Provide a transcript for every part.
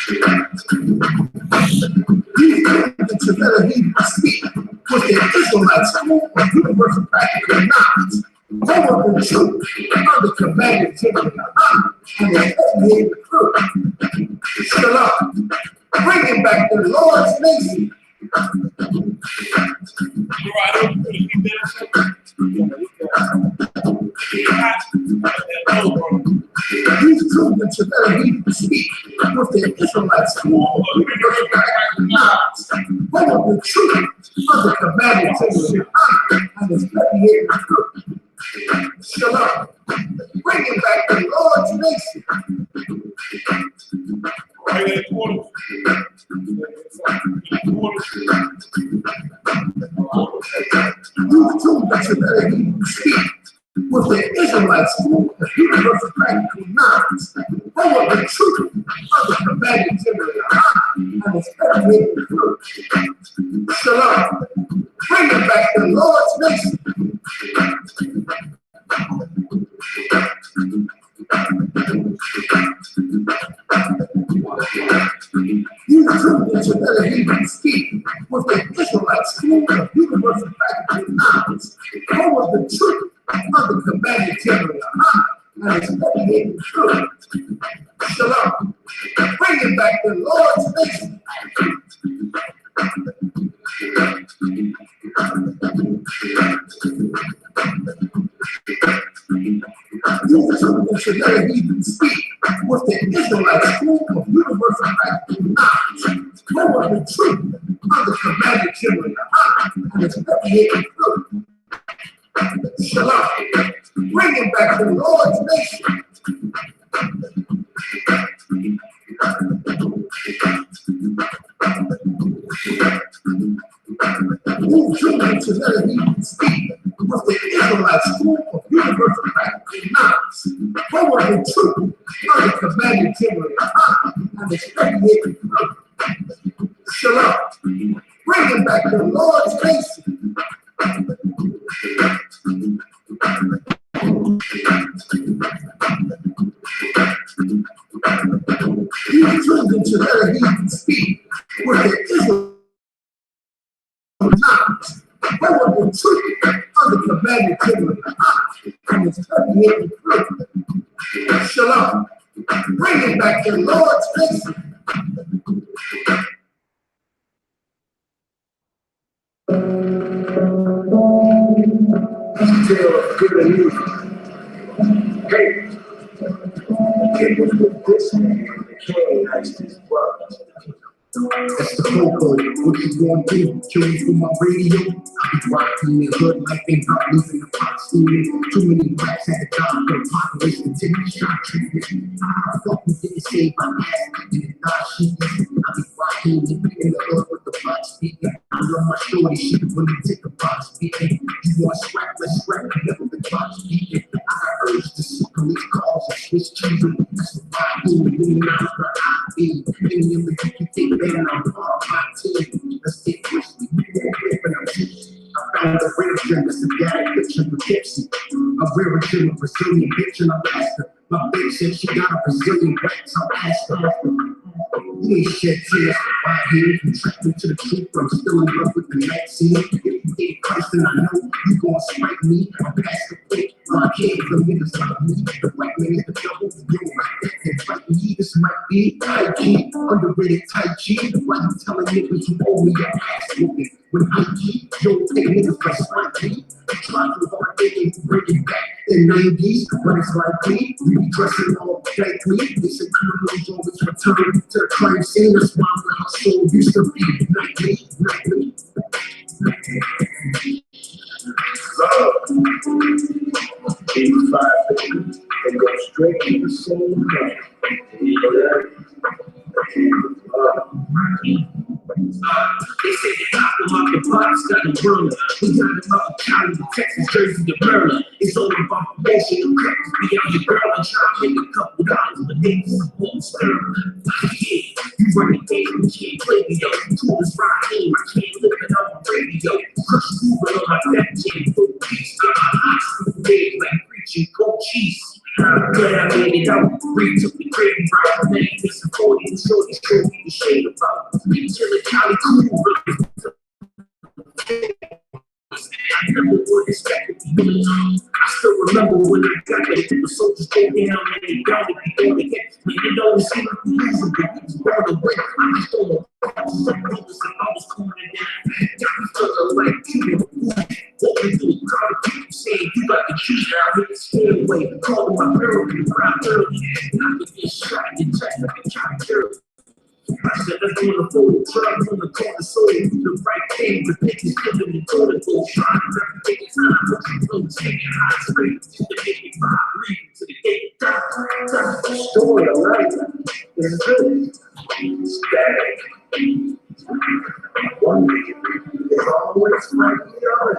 These that you better heed my speak was the Israelite school of universal practical knowledge. Home of the truth under commanded T.D.JAKES and his educated crew. Shalom, bringing back the Lord's nation. These truths that you better heed to speak with the Israelite school of universal practical knowledge. Home of the truth under commanded T.D.JAKES and his educated crew. Shalom, bringing back the Lord's nation. These two that you better heed to speak with the Israelite school of universal practical knowledge. Home of the truth under commanded T.D.JAKES and his educated crew. Shalom, bringing back the Lord's nation. These truths that you better heed and speak with the Israelite school of universal practical knowledge. Home of the truth under commanded T.D.JAKES and his educated crew. Shalom, bringing back the Lord's nation. These truths that you better heed and speak with the Israelite school of universal practical knowledge. Home of the truth under commanded T.D.JAKES and his educated crew. Shalom, bringing back the Lord's nation. These truths that you better heed and speak with the Israelite school of universal practical knowledge. Home of the truth under commanded T.D.JAKES and his educated crew. Shalom, bringing back the Lord's nation. These truths that you better heed and speak with the Israelite knowledge. Home of the truth under commanded T.D.JAKES and his educated crew. Shalom, bringing back the Lord's nation. Tale of good and evil. Hey, it was with this man, the king asked his brother. That's the Coco, what you gonna do? Kill me for my radio? I be rocking the hood like they not losing the pot stealing. Too many blacks at the top for the population, take the shot treatment. I fucking didn't save my ass, I didn't die shit. I be rocking in the hood with the box speaking. I love my shorty shit when they take the box speaking. You want scrap, let's scrap together the box speaking. I got urge to see police calls and switch cheesing. That's what I do, million hours per IP. Many of the people think that I'm part of my team. Let's get crispy. I found a rare gem that's a guy bitch and a gypsy. A rare gem, a Brazilian bitch in Alaska. My bitch said she got a Brazilian wax, I'll ask her. You ain't shed tears for my head. You trapped me to the truth, I'm still in love with the night scene. If you get Christ, then I know you gon' spite me. I'm past the plate, my kids, the niggas like me. The black man is the devil, yo, like that, and fight me. This might be high key, underrated tight G. Why you telling niggas you owe me your ass whooping? When I keep, yo, take niggas for spite me. You try to hard digging, bring it back in 90s, but it's likely you be dressing all blackly. They say criminals always return to the crime scene. That's why my household used to be nightly. Love, 85 baby, they go straight to the soul. They say they knocked them off the box, got them burning. We got them out of Cali, Texas, Jersey, to Maryland. It's all about promotion. The crackers be out your girl and try to make a couple dollars, but they just won't stir. Yeah, you run the game, you can't play me, yo. You told us Raheem, I can't live it on the radio. Crush moving on my left hand, full piece, got my eyes full big like preaching cold cheese. I'm glad I made it out. Read took the crazy route. Name is a 40 and shorty showed me the shade about. Me chillin' Cali cool. I never would expect it to be. I still remember when I got there, the soldiers go down and they down to be on again. You know, it's in the music, but it's by the way. I just don't know. Some brothers and I was coming down. Got me feeling like you. Walking through the crowd of people saying, you got the cheese out here, stay away. Calling my parents and crying early. Not to get shot and checked like a child early. I said, let's go to the photo truck from the corner, so we do the right thing. The bitches living in the corner, go trying to take time. But you know, taking high straight to the 85, reading to the gate. That's the story of life. It's good. It's bad. One day, it's always like the other.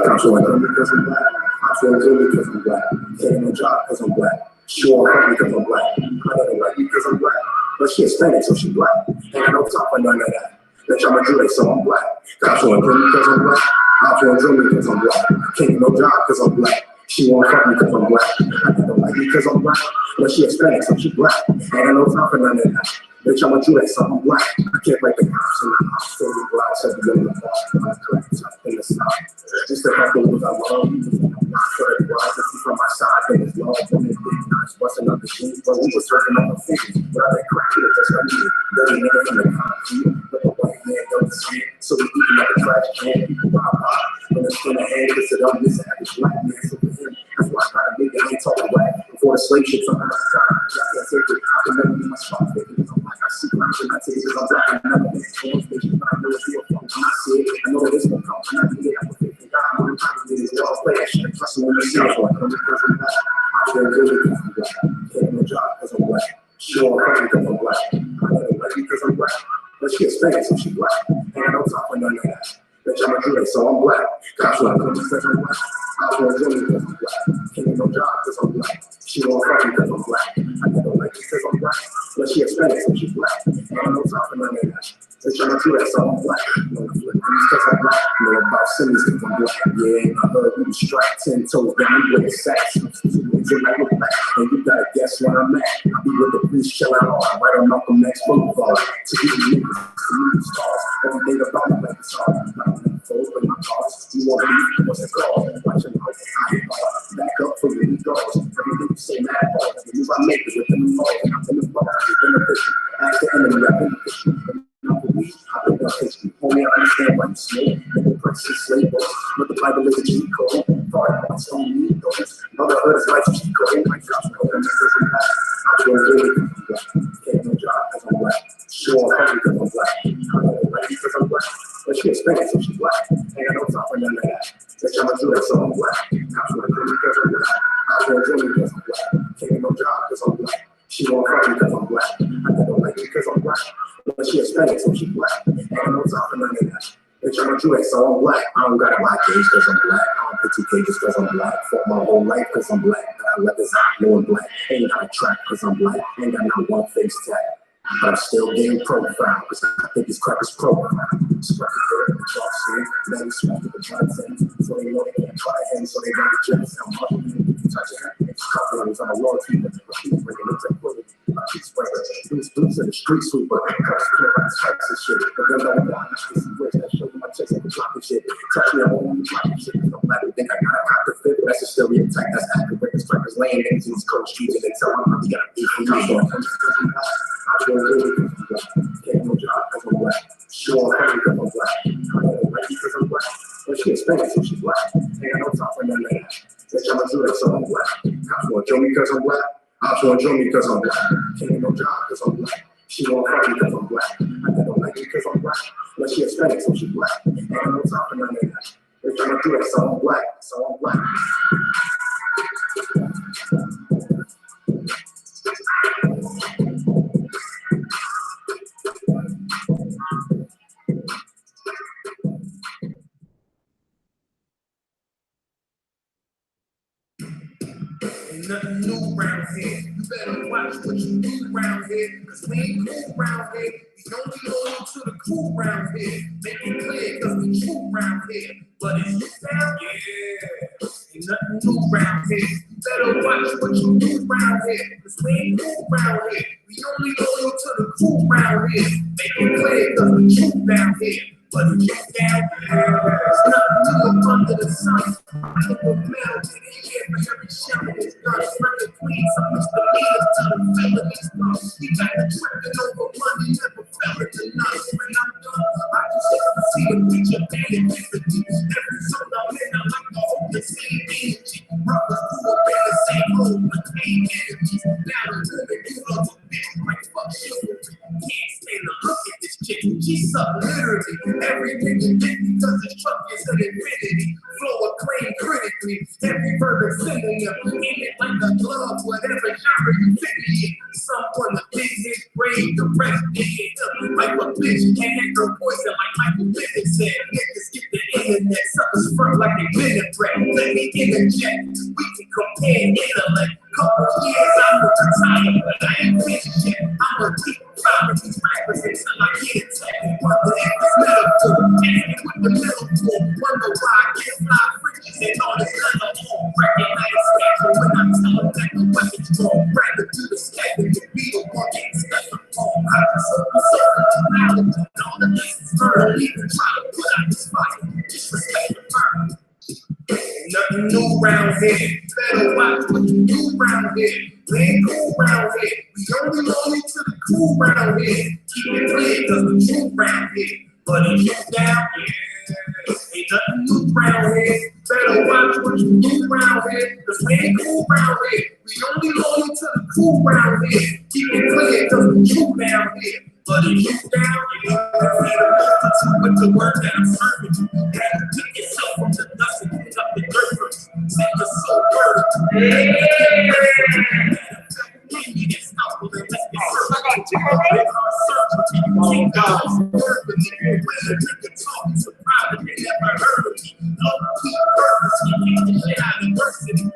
I'm showing up because I'm black. I'm showing up because I'm black. Taking no job because I'm black. Showing up because I'm black. I don't like because I'm black. But she Hispanic, so she black. Ain't got no top for none of that. Bitch, I'm a Jew, so I'm black. I'm showing up because I'm black. I'm showing up because I'm black. Can't get no job because I'm black. She won't fuck me because I'm black. I don't like me because I'm black. But she Hispanic, so she black. Ain't got no top for none of that. Bitch, I'm a Jew, so I'm black. I can't break the cops in the house. So you black, so you in the box. I'm correct, in the south. Just to help with I love. I'm not sure it was. If you from my side, then it's love. When it's big nights, busting up the street. But we was surfing on the fishing. But I've been cracking it just like me. Dirty nigga from the concrete. But the white man don't see it. So we eating up the trash can. When it's in the head, it's an this average black man. So for him, that's why I got a nigga ain't talking rap. Before the slave ships on the time. I can't take it. I can never be my spot. I see crowds in my taste, I'm black, I never been transmission, but I know it's real fun. When I see it, I know that it's gonna come. When I do it, I can fix it. I'm gonna try to get it all play that shit. Trust me when you see it, I'm because I'm black. I feel good because I'm black. Can't no job because I'm black. Sure, I'm because I'm black. I never like because I'm black. But she Hispanic, so she black. Ain't got no top for none of that. Bitch, I'm a Jew, so I'm black. Cops want to come because I'm black. I feel good because I'm black. Can't get no job because I'm black. She won't fuck me because I'm black. I never like because I'm black. But she Hispanic, so she black. Ain't no top for none of that. Bitch, I'm a Jew, so I'm black. No flip because I'm black. Know about Simmons because I'm black. Yeah, I heard we was strapped 10 toes down with a sack. Until I look back, and you gotta guess where I'm at. I be with the police chilling hard, right on Malcolm X Boulevard. To be the niggas, to be the stars. Everything about me like it's hard. I'm in fold with my cars. You want to leave, what's it called? Watching my back up for the dogs. Everything you say, mad balls. The move I make is within the fall. I'm in the ball, in the vision. Ask the enemy, I've been fishing. I've been done history. Homie, I understand why you slave. The princess slave boys. But the Bible is a cheat code. Thought I don't need those. Motherhood is like a cheat code. My gosh, no, I'm just I'm black. I feel really because I'm black. Can't no job because I'm black. Sure, I'm because I'm black. I don't like because I'm black. But she Hispanic, so she black. Ain't got no top for none of that. Bitch, I'm a Jew, so I'm black. Cops want to kill me because I'm black. I feel really because I'm black. Can't get no job because I'm black. She won't fuck me because I'm black. I don't like because I'm black. But she Hispanic, so she black. Ain't got no top for none of that. Bitch, I'm a Jew, so I'm black. I don't gotta buy cage because I'm black. I don't put 2 cages because I'm black. Fuck my whole life because I'm black. I let this out knowing black. Ain't got a track because I'm black. Ain't got not one face tag. But I'm still getting profile because I think this crap is profile. Scratch the dirt, the chalk skin, then smack the Johnson. So they know they can't try him, so they run the Johnson. I'm up and touch it. Couple I'm a law teamer. She's bringing it to fully. She's spraying boots in the street sweeper. Cuts clear by stripes and shit. But then don't want to see which that show you my chest and dropping shit. Touch me, I won't be dropping shit. No matter, think I got a cop to fit. That's a stereotype. That's accurate. The strikers laying into these cold streets and they tell them I'm gonna beat from top. I feel really because I'm black. Can't no job because I'm black. Sure, I'm because I'm black. I don't like because I'm black. But she Hispanic, so she black. Ain't got no top for none of that. Bitch, I'm a Jew, so I'm black. Cops want to kill me because I'm black. Cops want to kill me because I'm black. Can't get no job because I'm black. She won't fuck me because I'm black. I don't like because I'm black. But she Hispanic, so she black. Ain't got no top for none of that. Bitch, I'm a Jew, so I'm black. So I'm black. Ain't nothing new round here. You better watch what you do round here, cause we ain't cool round here. We only loyal to the crew round here. Make it clear, cause we true round here. But if you down, yeah, ain't nothing new round here. You better watch what you do round here, cause we ain't cool round here. We only loyal to the crew round here. Make it clear, cause we true down here. But if you down, yeah, there's nothing new under the sun. I look a male to the air for every shell in his gun. Spread queens, I'm Mr. Leaders to the felonies done. He got the tripping over money, never fell into none. When I'm done, I just have to see the picture, daily differently. Every zone I'm in, I like to hold the same energy. Brothers grew up in the same hole, the same energies. Now the women do love a bitch like fuck chivalry. Can't stand to look at this chick, she's up literally. Every nigga get because his truck is an infinity. Flow acclaim critically. Every verb is singing you. Aim it like a glove, whatever genre you fit me in. Someone the big hit grade, the rest dig it up like a bitch. And that girl poison like Michael Bennett said. Niggas get the internet, suckers front like they vinaigrette. Let me interject. We can compare intellect. Couple years I will retire, but I ain't finished yet. I'ma keep dropping these rappers until I get attacked. Wonder if it's metaphor, and with the metaphor. Wonder why I get fly fridges and all this leather on. Recognize schedule when I tell them that the weapon's wrong. Rather do the schedule to be the one getting stepped upon. I just hope you serve the knowledge and all the lessons learned. Even try to put out this fire, disrespect the burn. Ain't nothing new round here. Better watch what you do round here. We ain't cool round here. We only loyal to the crew round here. Keep it clear, cause we true round here. But if you down, yeah, ain't nothing new round here. Better watch what you do round here. Cause we ain't cool round here. We only loyal to the crew round here. Keep it clear, cause we true down here. But if you down, yeah, with the word that I'm serving you. Had to pick yourself from the dust and pick up the dirt first. Take your soul word.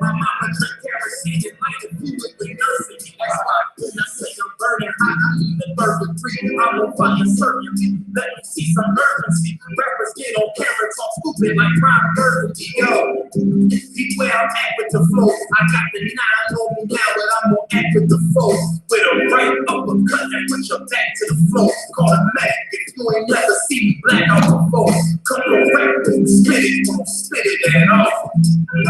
My mama drank kerosene and lighted food with the nursing. That's why when I say I'm burning hot, I even burn the free. I'm on fire certainty. Let me see some urgency. Rappers get on camera, talk stupid like Ron Burgundy. Yo, he where I'm at with the flow. I got the 9 on me now, but I'm gonna act with the foe. With a right uppercut and put your back to the floor. Call it Mac if you ain't never see me black out before. Cut the rap and spit it, won't spit it at all. Ain't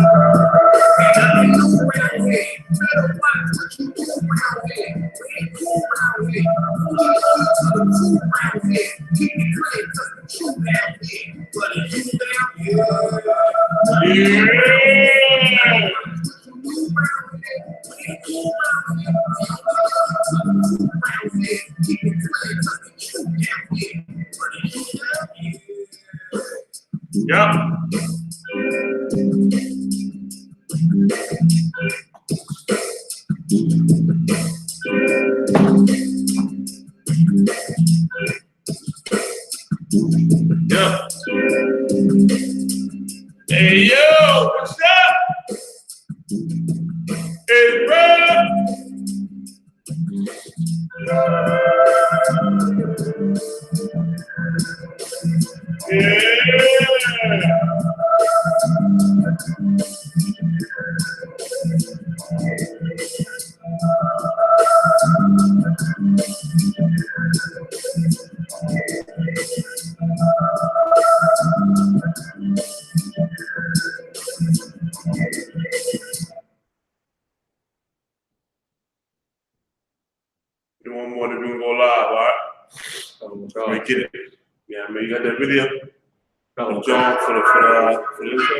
nothing new around here. Better watch what you do around here. We ain't cool around here. Only loyal to the crew around here. Keep it clear, cause the truth down here. But if you down here, what you do around here. We ain't cool around here. Only loyal to the crew around here. Keep it clear, cause the truth down here. But if you down here. Yeah. Yeah. Hey yo, what's up? Hey bro. Yeah. Do one more, then we go live, all right? Oh, God. Get it. Yeah, man, you got that video? Oh, John, for the intro?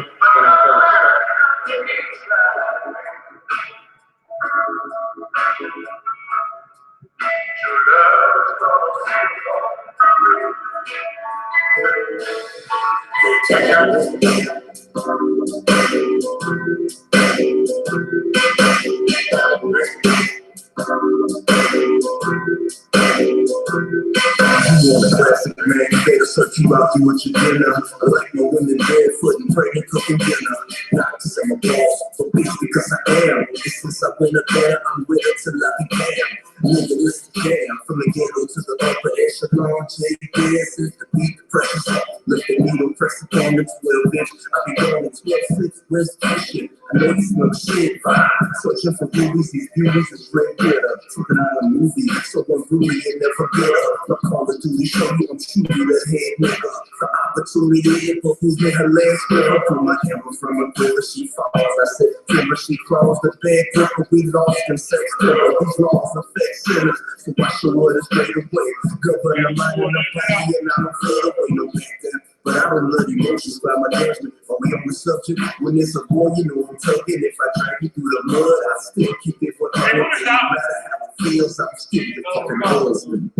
You want a classic man, you better search you out, do what you dinner. I like my women barefoot and pregnant cooking dinner. Not to say my boss, but bitch, because I am. And since I went up there, I'm with it till I be damn. Nigga, listen, damn. From the ghetto to the upper echelon, JPS is the beat, the pressure. Lift the needle, press the camera, 12 inch. I be going in 12-6, where's the shit? I know you smoke shit, fine. Searching for beauties, these beauties is straight glitter. Talking out a movie, so I'm really and never bitter. My Call of Duty show you I'm shooting the head, nigga. The opportunity, but who's made her legs spread? Pull my camera from a river, she falls. I said, camera, she crawls. The bed broke, we lost in sex killer. These laws affect sinners, so I show her the straight away. Govern the mind and the body, and I don't fade away, no back down. But I don't love emotions by my judgment. Are we on the subject? When it's a boy, you know I'm tugging. If I drag you through the mud, I still keep it for the no matter how it feels, I'm still your fucking husband.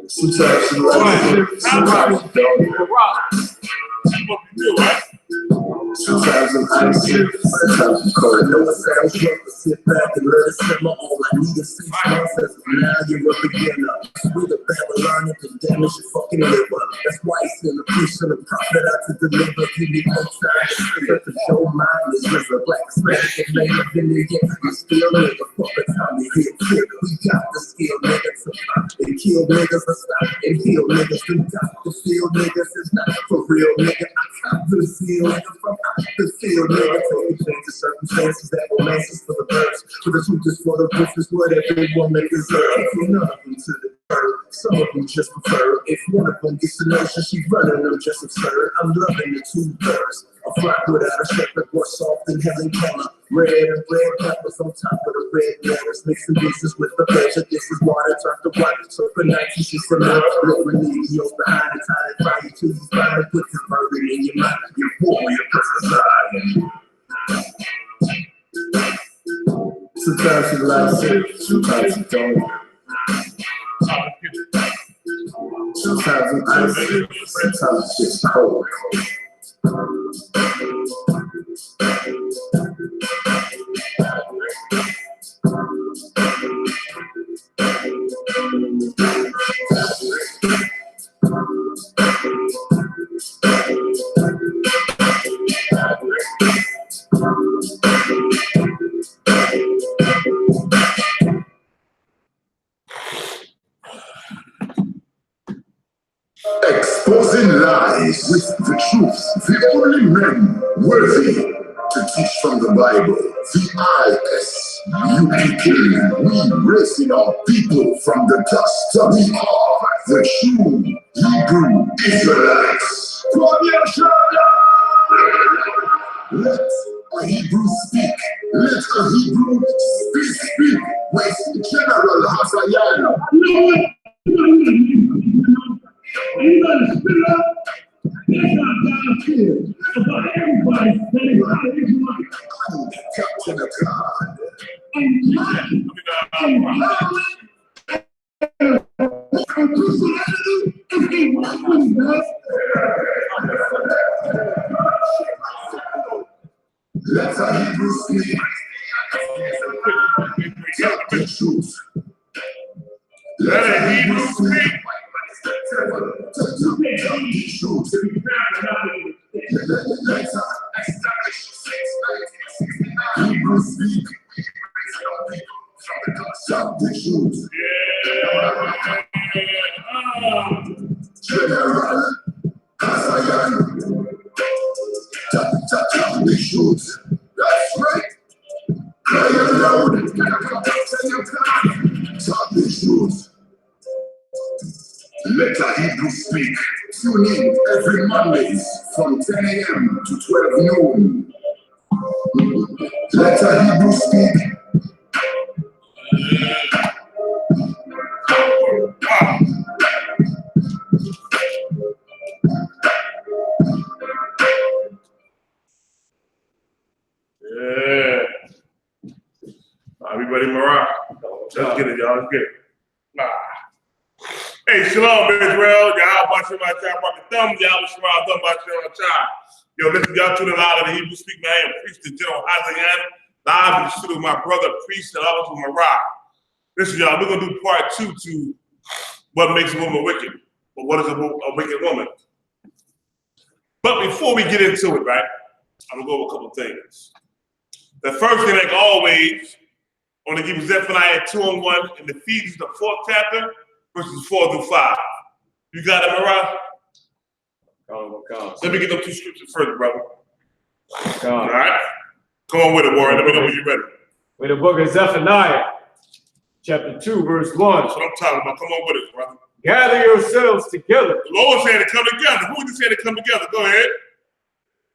Sometimes you like it, sometimes you don't. Sometimes I'm icy, sometimes I'm cold. I know it sounds rough, but sit back and let it simmer. All I need is 6 months as of now, you're a beginner. With a Babylonian to damage your fucking liver. That's why it's in the push and the prophet out to deliver. You need no time to figure to show mine. It's just a black Hispanic and made up in the end. You still nigga, fuck the time you hit kick. We got the skill niggas to pop and kill niggas to stop and heal niggas. We got the feel niggas, it's not for real nigga. I got the feel nigga from the field, nigga, take the circumstances that romances for the birds. For the truth is for the proof is what every woman deserves. None of them to the bird, some of them just prefer. If one of them gets the notion, she running them just absurd. I'm loving the 2 birds. A flock without a shepherd, more soft than Helen Keller. Red and red peppers on top of the red letters, mixing pieces with the pleasure. This is water turned to water, so for night you should submit. Little religios behind the time and fire till you finally put this burden in your mind. Your warrior personality. Sometimes you like it, sometimes you don't. Sometimes I'm icy, sometimes it's just cold. Exposing lies with the truth, the only men worthy to teach from the Bible. The I.S.U.P.K. We raising our people from the dust. We are the true Hebrew Israelites. Let a Hebrew speak. Let a Hebrew speak with General Hazayan. You gotta spit it up. That's not God's fear. It's about everybody that is not an Israelite. I'm the captain of God. And violent, and Christianity is a weapon, guys. Let a Hebrew speak. Tell the truth. Let a Hebrew speak. Hebrew speak. Tell the truth. General Hazayan. Tell the truth. That's right. Cry aloud. Tell the truth. Let a Hebrew speak. Tune in every Mondays from 10 a.m. to 12 noon. Let a Hebrew speak. Yeah. Everybody, Mariah. Let's get it, y'all. Let's get it. Hey, shalom, Israel. Y'all watch my time, rock the thumbs. Y'all was around thumb by your time. Yo, listen, y'all tuning out of the Hebrew Speak. I am Priest the General Hazayan, live in the studio with my brother, Priest, and also Mariah. Listen, y'all, we're gonna do part 2 to what makes a woman wicked, or what is a wicked woman. But before we get into it, right, I'm gonna go over a couple things. The first thing, like always, I want to give you Zephaniah 2:1 in Ephesians, the 4th chapter, verses 4 through 5. You got it, Mariah? Let me get those 2 scriptures first, brother. All right? Come on with it, Warren. Let me know when you're ready. With the book of Zephaniah, chapter 2, verse 1. That's what I'm talking about. Come on with it, brother. Gather yourselves together. The Lord said to come together. Who just said to come together? Go ahead.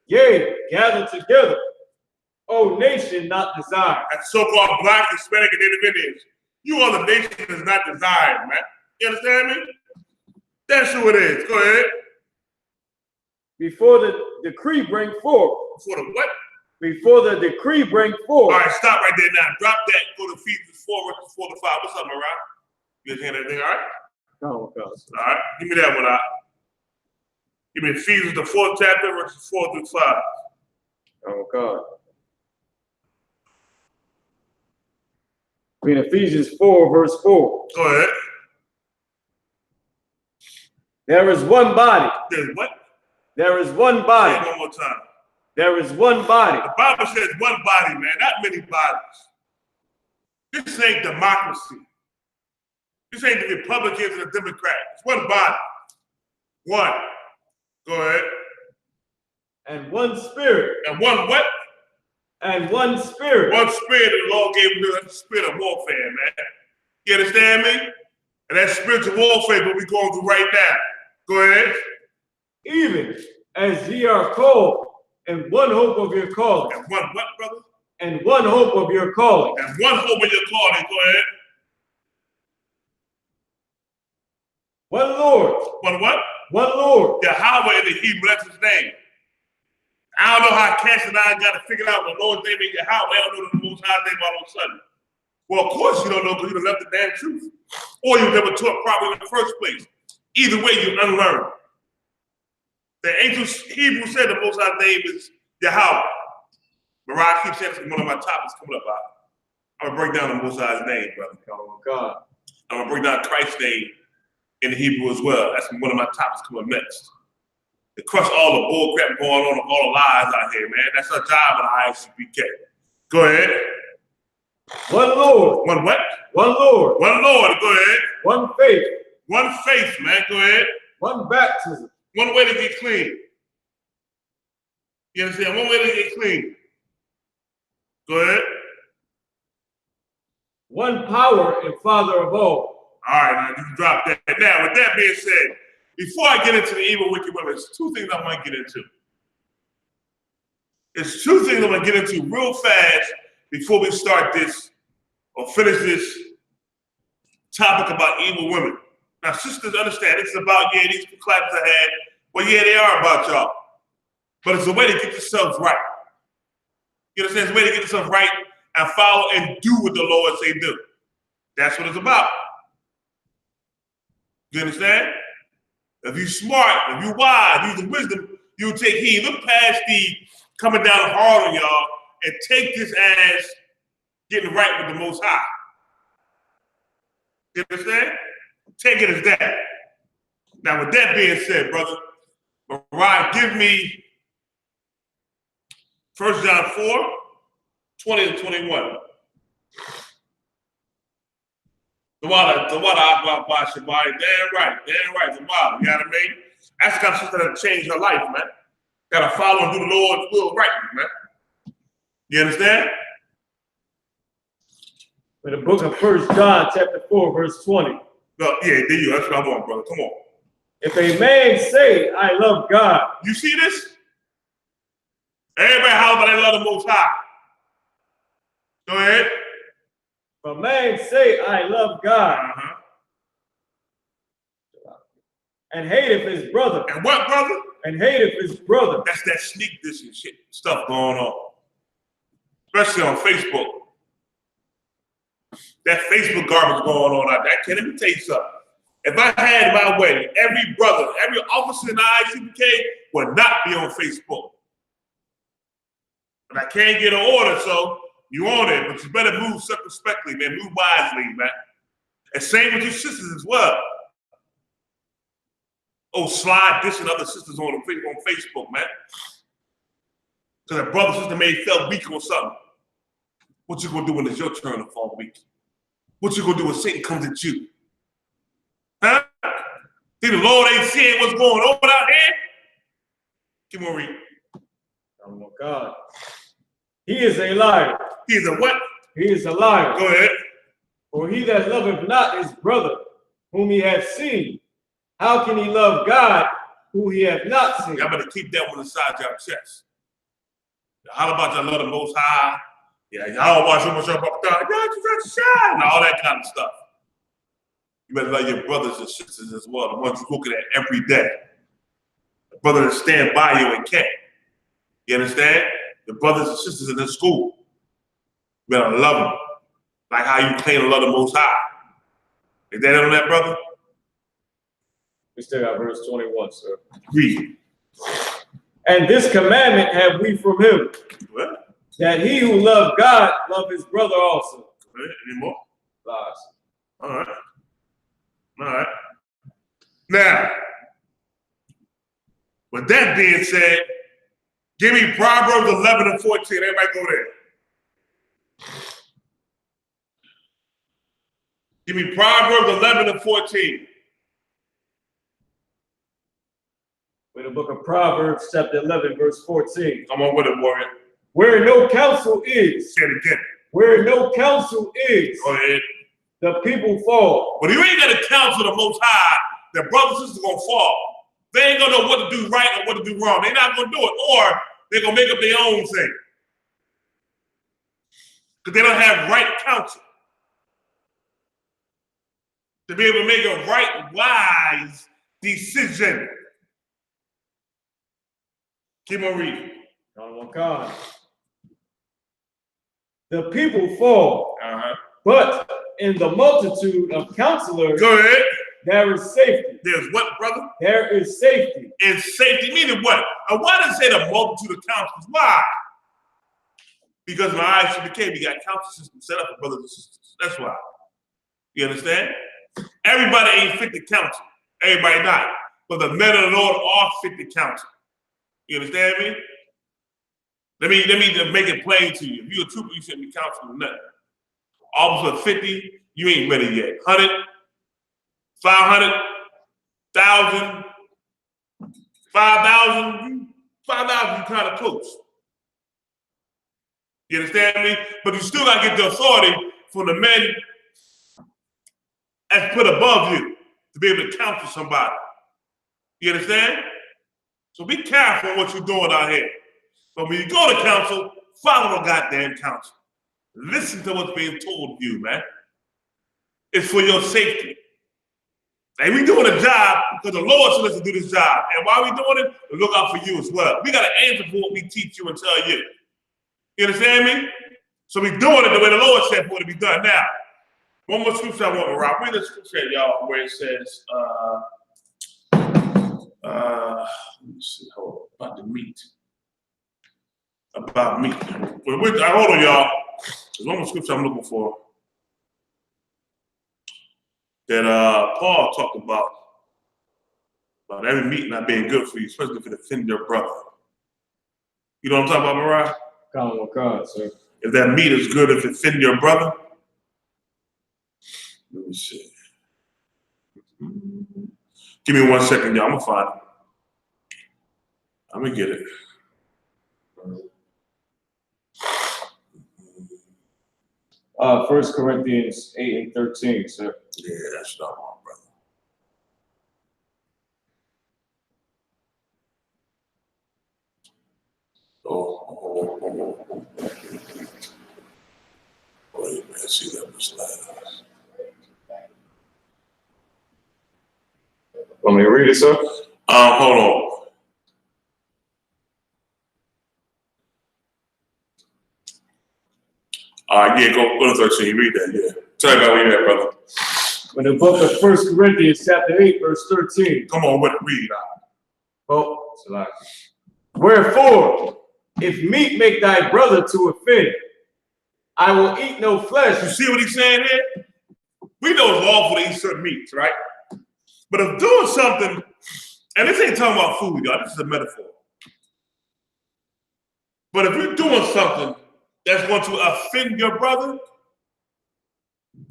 Yea, gather together, O nation not desired. That's so-called Black, Hispanic, and Native Indians. You are the nation that's not desired, man. You understand me? That's who it is. Go ahead. Before the decree bring forth. For the what? Before the decree bring forth. All right, stop right there now. Drop that. Go to Ephesians 4, verses 4 to 5. What's up, Mariah? You guys hear that thing, all right? Oh, God. All right, give me that one out. Give me Ephesians, the 4th chapter, verses 4 through 5. Oh, God. In Ephesians 4, verse 4. Go ahead. There is one body. There's what? There is one body. Say it one more time. There is one body. The Bible says one body, man, not many bodies. This ain't democracy. This ain't the Republicans and the Democrats. It's one body. One. Go ahead. And one spirit. And one what? And one spirit. One spirit that the Lord gave us, the spirit of warfare, man. You understand me? And that spiritual warfare what we're going through right now. Go ahead. Even as ye are called, and one hope of your calling. And one what, brother? And one hope of your calling. And one hope of your calling. Go ahead. One Lord. One what? One Lord. Yahweh in the Hebrew, that's his name. I don't know how Cash and I got to figure out the Lord's name is Yahweh. I don't know the Most High name all of a sudden. Well, of course you don't know because you left the damn truth. Or you never taught properly in the first place. Either way, you unlearn. The ancient Hebrew said the Most High name is Yahweh. Mariah keeps saying it's one of my topics coming up. I'm going to break down the Most High's name, brother. Oh, God. I'm going to break down Christ's name in the Hebrew as well. That's one of my topics coming up next. To crush all the bull crap going on, all the lies out here, man. That's our job in I.S.U.P.K. Go ahead. One Lord. One what? One Lord. One Lord. Go ahead. One faith. One faith, man. Go ahead. One baptism. One way to get clean. You understand? One way to get clean. Go ahead. One power and Father of all. All right, now you can drop that. Now, with that being said, before I get into the evil, wicked women, there's 2 things I want to get into. There's 2 things I'm going to get into real fast before we start this or finish this topic about evil women. Now, sisters, understand, it's about, yeah, these claps I had. Well, yeah, they are about y'all. But it's a way to get yourselves right. You understand? It's a way to get yourself right and follow and do what the Lord say do. That's what it's about. You understand? If you're smart, if you're wise, use the wisdom, you'll take heed. Look past the coming down hard on y'all and take this as getting right with the Most High. You understand? Take it as that. Now, with that being said, brother, Mariah, give me 1 John 4, 20 and 21. The water, damn right, the water, you know what I mean? That's the kind of sister that changed her life, man. Gotta follow and do the Lord's will right, man. You understand? In the book of 1 John, chapter 4, verse 20. No, yeah, there you go. That's what I want, brother. Come on. If a man say, I love God. You see this? Everybody holler about they love the Most High. Go ahead. If a man say, I love God. And hateth his brother. And what, brother? And hateth his brother. That's that sneak diss and shit stuff going on. Especially on Facebook. That Facebook garbage going on out there. Let me tell you something. If I had my way, every brother, every officer in the I.S.U.P.K. would not be on Facebook. But I can't get an order, so you on it. But you better move circumspectly, man. Move wisely, man. And same with your sisters as well. Oh, slide dissing other sisters on Facebook, man. Because a brother or sister may feel weak on something. What you gonna do when it's your turn to fall weak? What you gonna do when Satan comes at you? Huh? See, the Lord ain't seeing what's going on out here? Keep on reading. Oh God. He is a liar. He is a what? He is a liar. Go ahead. For he that loveth not his brother, whom he hath seen, how can he love God, who he hath not seen? Y'all better keep that one inside your chest. How about y'all love the Most High? Yeah, y'all watch so much about God. Y'all just shine and all that kind of stuff. You better love your brothers and sisters as well, the ones you're looking at every day. The brother that stand by you and can't. You understand? The brothers and sisters in the school. You better love them. Like how you claim to love the Most High. Is that on that, brother? We still got verse 21, sir. Read. And this commandment have we from him, What? that he who loved God love his brother also. Any more? Lies. All right. All right. Now, with that being said, give me Proverbs 11 and 14. Everybody go there. Give me Proverbs 11 and 14. In the book of Proverbs, chapter 11, verse 14. Come on with it, warrior. Where no counsel is, Say it again. where no counsel is, Go ahead. the people fall. But you ain't got to counsel the Most High, the brothers and sisters going to fall. They ain't going to know what to do right or what to do wrong. They're not going to do it. Or they're going to make up their own thing. Because they don't have right counsel. To be able to make a right, wise decision. Keep on reading. Oh God. The people fall, Uh-huh. but in the multitude of counselors, Go ahead. there is safety. There's what, brother? There is safety. It's safety. Meaning what? And why does it say the multitude of counselors? Why? Because in our I.S.U.P.K, we got counsel systems set up for brothers and sisters. That's why. You understand? Everybody ain't fit to counsel. Everybody not. But the men of the Lord are fit to counsel. You understand me? Let me make it plain to you. If you're a trooper, you shouldn't be counseling nothing. Officer 50, you ain't ready yet. 100, 500, 1,000, 5,000, 5,000, you kind of close. You understand me? But you still got to get the authority from the men that's put above you to be able to counsel somebody. You understand? So be careful what you're doing out here. But when you go to counsel, follow the goddamn counsel. Listen to what's being told of you, man. It's for your safety. And we doing a job because the Lord told us to do this job. And while we doing it, we look out for you as well. We got to answer for what we teach you and tell you. You understand me? So we doing it the way the Lord said for it to be done. Now, one more scripture I want to rob. Read the scripture, y'all, where it says, let me see, hold on, about the meat. About meat. Hold on, y'all. There's one more scripture I'm looking for that Paul talked about every meat not being good for you, especially if it offends your brother. You know what I'm talking about, Mariah? Come on, God, sir. If that meat is good, if it offends your brother. Let me see. Give me 1 second, y'all. I'm gonna find it. I'm gonna get it. 1 Corinthians 8 and 13, sir. Yeah, that's not wrong, brother. Oh. Wait a minute, see that was last. Want me to read it, sir? Hold on. All right, yeah, go to 13. Read that, yeah. Tell me about where you're at, brother. In the book of 1 Corinthians, chapter 8, verse 13. Come on with it, read. Oh, it's a lie. Wherefore, if meat make thy brother to offend, I will eat no flesh. You see what he's saying here? We know it's lawful to eat certain meats, right? But if doing something, and this ain't talking about food, y'all, this is a metaphor. But if you're doing something that's going to offend your brother,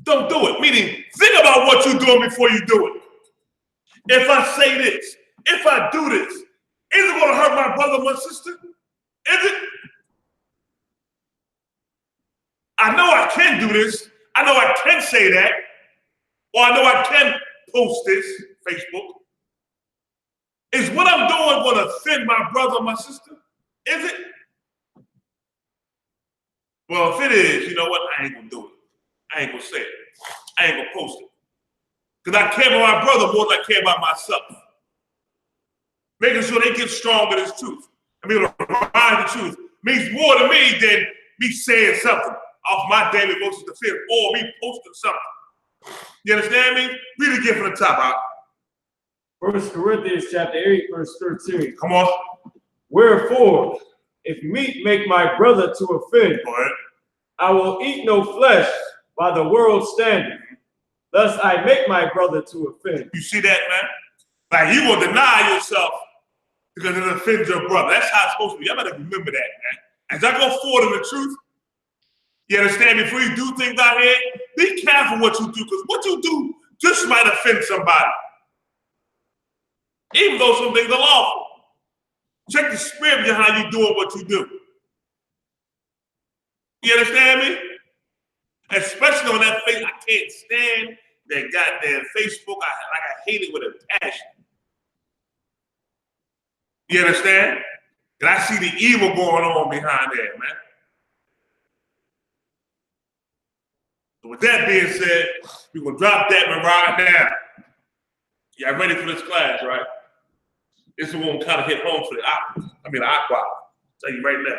don't do it. Meaning, think about what you're doing before you do it. If I say this, if I do this, is it going to hurt my brother or my sister? Is it? I know I can do this. I know I can say that. Or I know I can post this, Facebook. Is what I'm doing going to offend my brother or my sister? Is it? Well, if it is, you know what? I ain't going to do it. I ain't going to say it. I ain't going to post it. Because I care about my brother more than I care about myself. Making sure they get strong in this truth. I mean, remind the truth means more to me than me saying something off my daily emotions to feel or me posting something. You understand me? Read again from the top out. 1 Corinthians chapter 8, verse 13. Come on. Wherefore, if meat make my brother to offend, I will eat no flesh by the world's standard. Thus I make my brother to offend. You see that, man? Like you will deny yourself because it offends your brother. That's how it's supposed to be. I better remember that, man. As I go forward in the truth, you understand, before you do things out here, be careful what you do, because what you do just might offend somebody. Even though some things are lawful. Check the spirit behind you doing what you do. You understand me? Especially on that face, I can't stand that goddamn Facebook. I hate it with a passion. You understand? And I see the evil going on behind there, man. So with that being said, we're going to drop that and ride down. Y'all ready for this class, right? This is one kind of hit home for the aqua. The aqua. I'll tell you right now.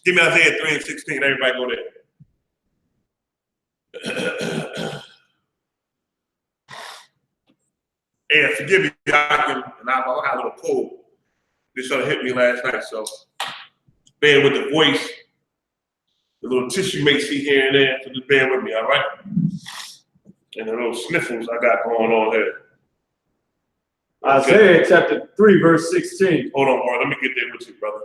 Give me Isaiah 3:16. Everybody go there. And forgive me, I got a little cold. This sort of hit me last night, so bear with the voice, the little tissue you may see here and there, so just bear with me, all right? And the little sniffles I got going on here. Isaiah chapter 3, verse 16. Hold on, bro. Let me get there with you, brother.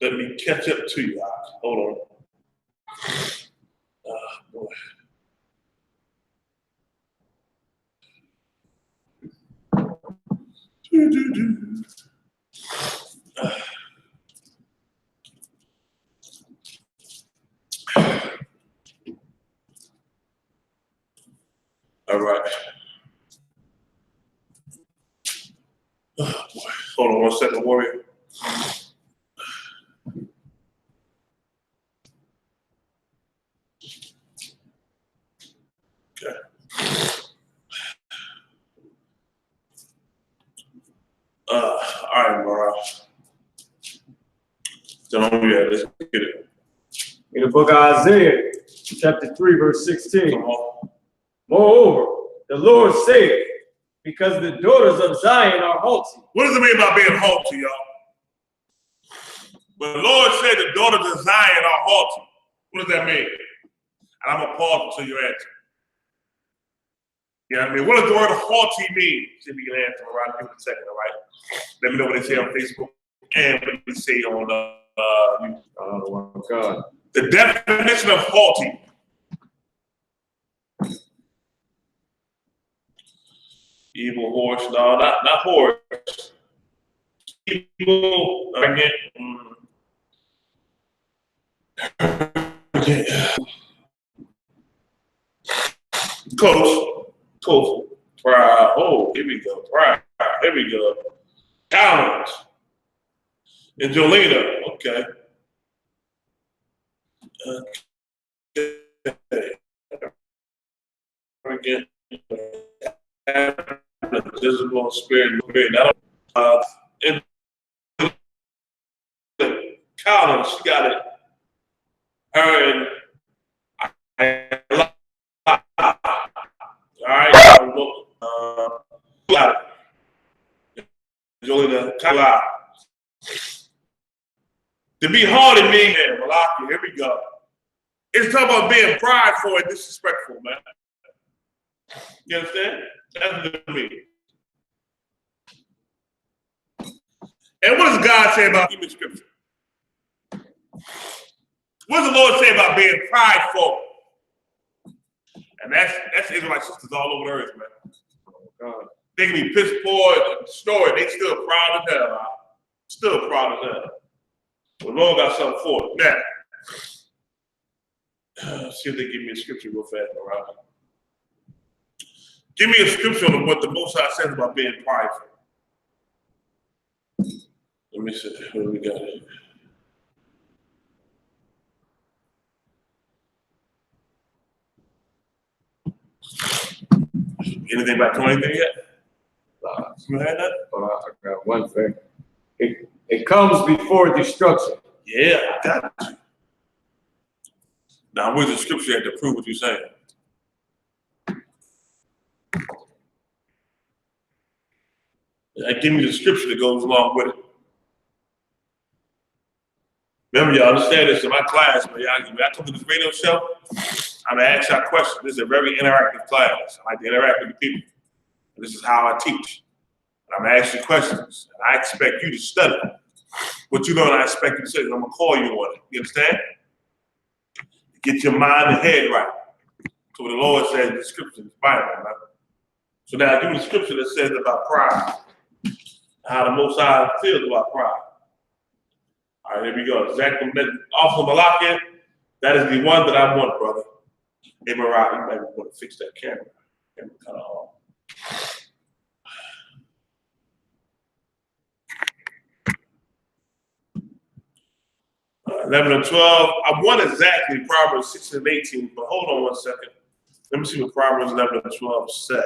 Let me catch up to you. Hold on. Boy. All right. Hold on 1 second, warrior. Okay. All right, bro. So, yeah, let's get it. In the book of Isaiah, chapter 3, verse 16. Come on. Moreover, the Lord saith, because the daughters of Zion are haughty. What does it mean by being haughty, y'all? When the Lord said the daughters of Zion are haughty, what does that mean? And I'm going to pause until you answer. You know what I mean? What does the word haughty mean? See if you can answer around here in a second, all right? Let me know what they say on Facebook and what they say on YouTube. Oh, God. The definition of haughty. Evil horse. No, not horse. Evil, arrogant. Close. Pride. Oh, here we go. Pride. Here we go. Tolerance. And Jolena. Okay. Again. Visible spirit. And Colin, she got it. Her and all right, got it. Jolena, Kala. To be hard in me, man, Malaki, here we go. It's talking about being prideful and disrespectful, man. You understand? That's what it means. And what does God say about human scripture? What does the Lord say about being prideful? And that's Israelite sisters all over the earth, man. They can be piss poor and destroyed. They still proud as hell. Huh? Still proud as hell. The Lord got something for it. Now, see if they give me a scripture real fast, all right? Give me a scripture on what the Most High says about being prideful. Let me see. What do we got here? Anything about 20 yet? You had that? I got one thing. It comes before destruction. Yeah, I got you. Now, where's the scripture at to prove what you're saying? Give me the scripture that goes along with it. Remember, y'all understand this in my class, when I come to this radio show, I'm gonna ask y'all questions. This is a very interactive class. I like to interact with the people. And this is how I teach. And I'm gonna ask you questions. And I expect you to study. What you don't, I expect you to say, I'm gonna call you on it. You understand? Get your mind and head right. So what the Lord says in the scripture, the Bible, right? So now give me the scripture that says about pride. How the Most High feels about pride. All right, here we go. Exactly. Officer Malachi, that is the one that I want, brother. Hey, Mariah, you might want to fix that camera. Camera kind of off. 11 and 12. I want exactly Proverbs 6 and 18, but hold on one second. Let me see what Proverbs 11 and 12 say.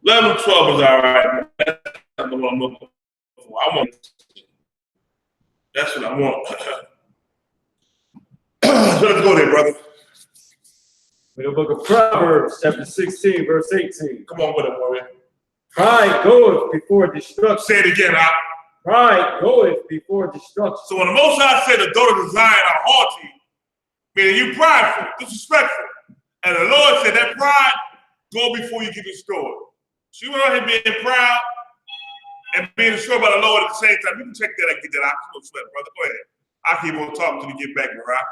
Level 12 is all right. That's what I'm looking for. That's what I want. So let's go there, brother. In the book of Proverbs, chapter 16, verse 18. Come on with it, warrior. Pride goeth before destruction. Say it again, Al. Pride goeth before destruction. So when the Most High said the daughters of Zion are haughty, meaning you prideful, disrespectful, and the Lord said that pride go before you get destroyed. So you out here being proud and being destroyed by the Lord at the same time. You can check that and get that out. No sweat, brother. Go ahead. I'll keep on talking until you get back, Mariah.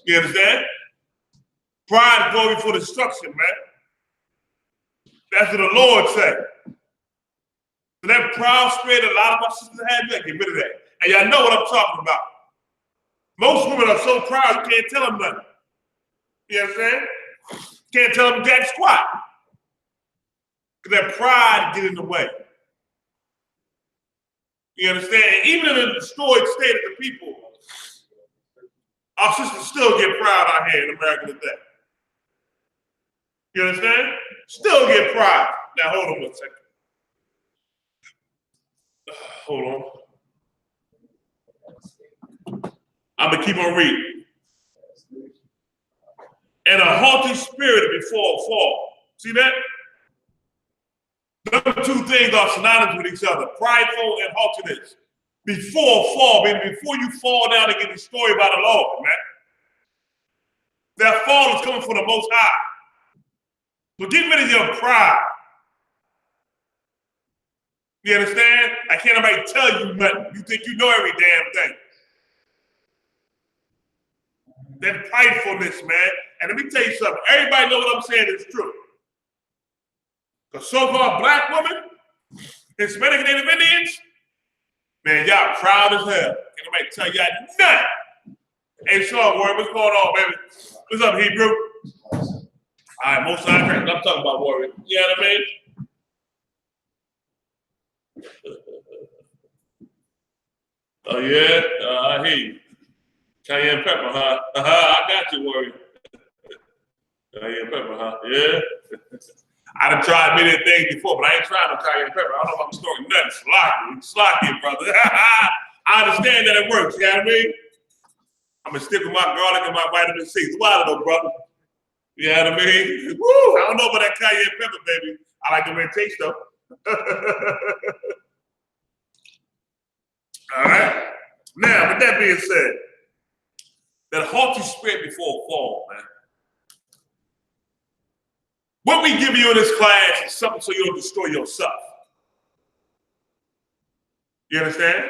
You understand? Pride go before destruction, man. That's what the Lord said. So that proud spirit a lot of my sisters have, you gotta get rid of that. And y'all know what I'm talking about. Most women are so proud you can't tell them nothing. You understand? Can't tell them jack squat. Because that pride get in the way. You understand? Even in a destroyed state of the people, our sisters still get proud out here in America today. You understand? Still get pride. Now hold on one second. Hold on. I'm gonna keep on reading. And a haughty spirit before a fall. See that? Those two things are synonymous with each other, prideful and haughtiness. Before a fall, baby, before you fall down and get destroyed by the Lord, man. That fall is coming from the Most High. So get rid of your pride. You understand? I can't nobody tell you nothing. You think you know every damn thing. That pridefulness, man. And let me tell you something. Everybody know what I'm saying is true. Because so-called black women, Hispanic and Native Indians, man, y'all proud as hell. Can't nobody tell y'all nothing. Hey, Sean, Warrior, what's going on, baby? What's up, Hebrew? All right, most time I'm talking about Warrior. You know what I mean? Oh, yeah? I hear you. Cayenne pepper, huh? I got you, Warrior. Cayenne pepper, huh? Yeah? I done tried many things before, but I ain't trying no cayenne pepper. I don't know if I'm snorting nothing. Slocky, brother. I understand that it works, you know what I mean? I'm gonna stick with my garlic and my vitamin C. Swallow though, brother. You know what I mean? Woo! I don't know about that cayenne pepper, baby. I like the red taste though. All right. Now, with that being said, that haughty spirit before a fall, man. What we give you in this class is something so you don't destroy yourself. You understand?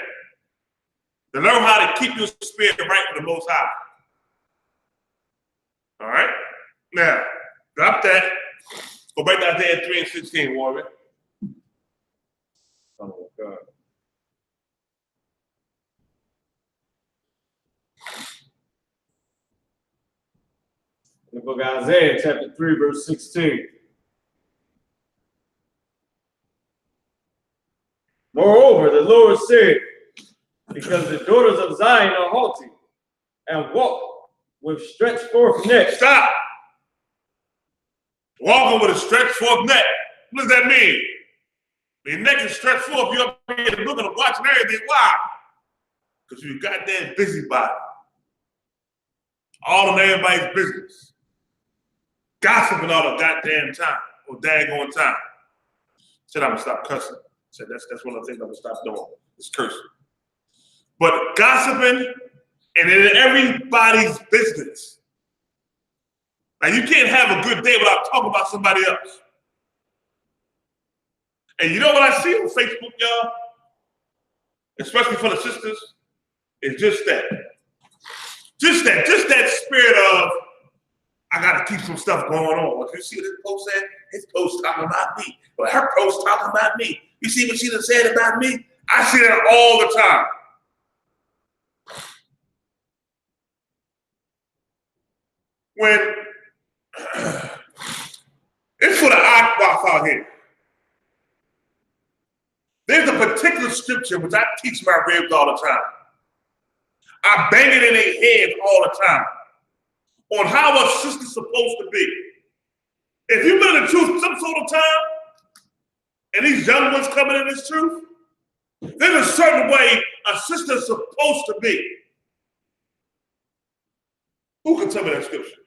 To learn how to keep your spirit right with the Most High. All right? Now, drop that. Go back to Isaiah 3:16, Warren. Oh, God. The book of Isaiah, chapter 3, verse 16. Moreover, the Lord said, because the daughters of Zion are haughty and walk with stretched forth necks. Stop. Walking with a stretched forth neck. What does that mean? Your neck is stretched forth. You're up here looking and watching everything. Why? Because you goddamn busybody. All in everybody's business. Gossiping all the goddamn time. Or daggone time. Said I'm gonna stop cussing. Said that's one of the things I'm gonna stop doing. It's cursing. But gossiping and in everybody's business. Now you can't have a good day without talking about somebody else. And you know what I see on Facebook, y'all? Especially for the sisters, is just that. Just that spirit of, I gotta keep some stuff going on. You see what this post said? His post talking about me. Or her post talking about me. You see what she done said about me? I see that all the time. When it's for the oddbox out here. There's a particular scripture which I teach my ribs all the time. I bang it in their heads all the time on how a sister's supposed to be. If you've been in the truth some sort of time, and these young ones coming in this truth, there's a certain way a sister's supposed to be. Who can tell me that scripture?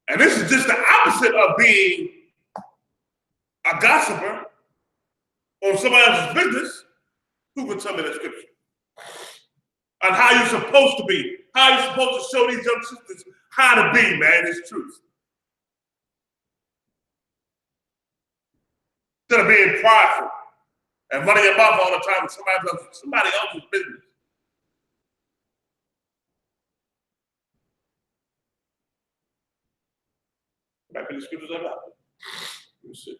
And this is just the opposite of being a gossiper on somebody else's business. Who can tell me that scripture? On how you're supposed to be. How you're supposed to show these young sisters how to be, man, is truth. Instead of being prideful and running your mouth all the time with somebody else's business. Might be the scriptures I got. Let me see.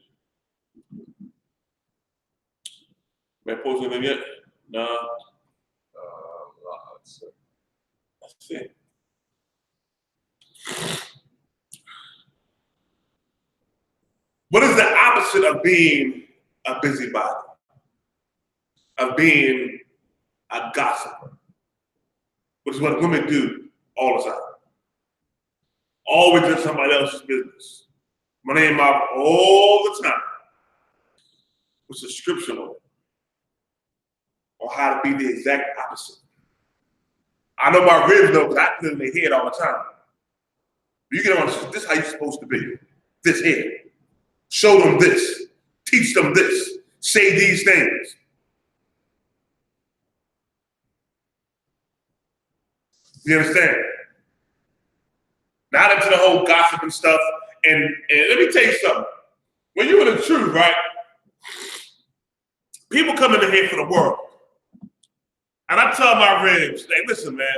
Am I posting them yet? No. Let's see. What is the opposite of being a busybody? Of being a gossiper? Which is what women do all the time. Always in somebody else's business. My name out all the time. Which is scriptural on how to be the exact opposite. I know my ribs though, because I put it in their head all the time. You get on, this is how you're supposed to be. This here. Show them this. Teach them this. Say these things. You understand? Not into the whole gossip and stuff. And let me tell you something. When you're in the truth, right? People come in here for the world. And I tell my ribs, hey, listen, man,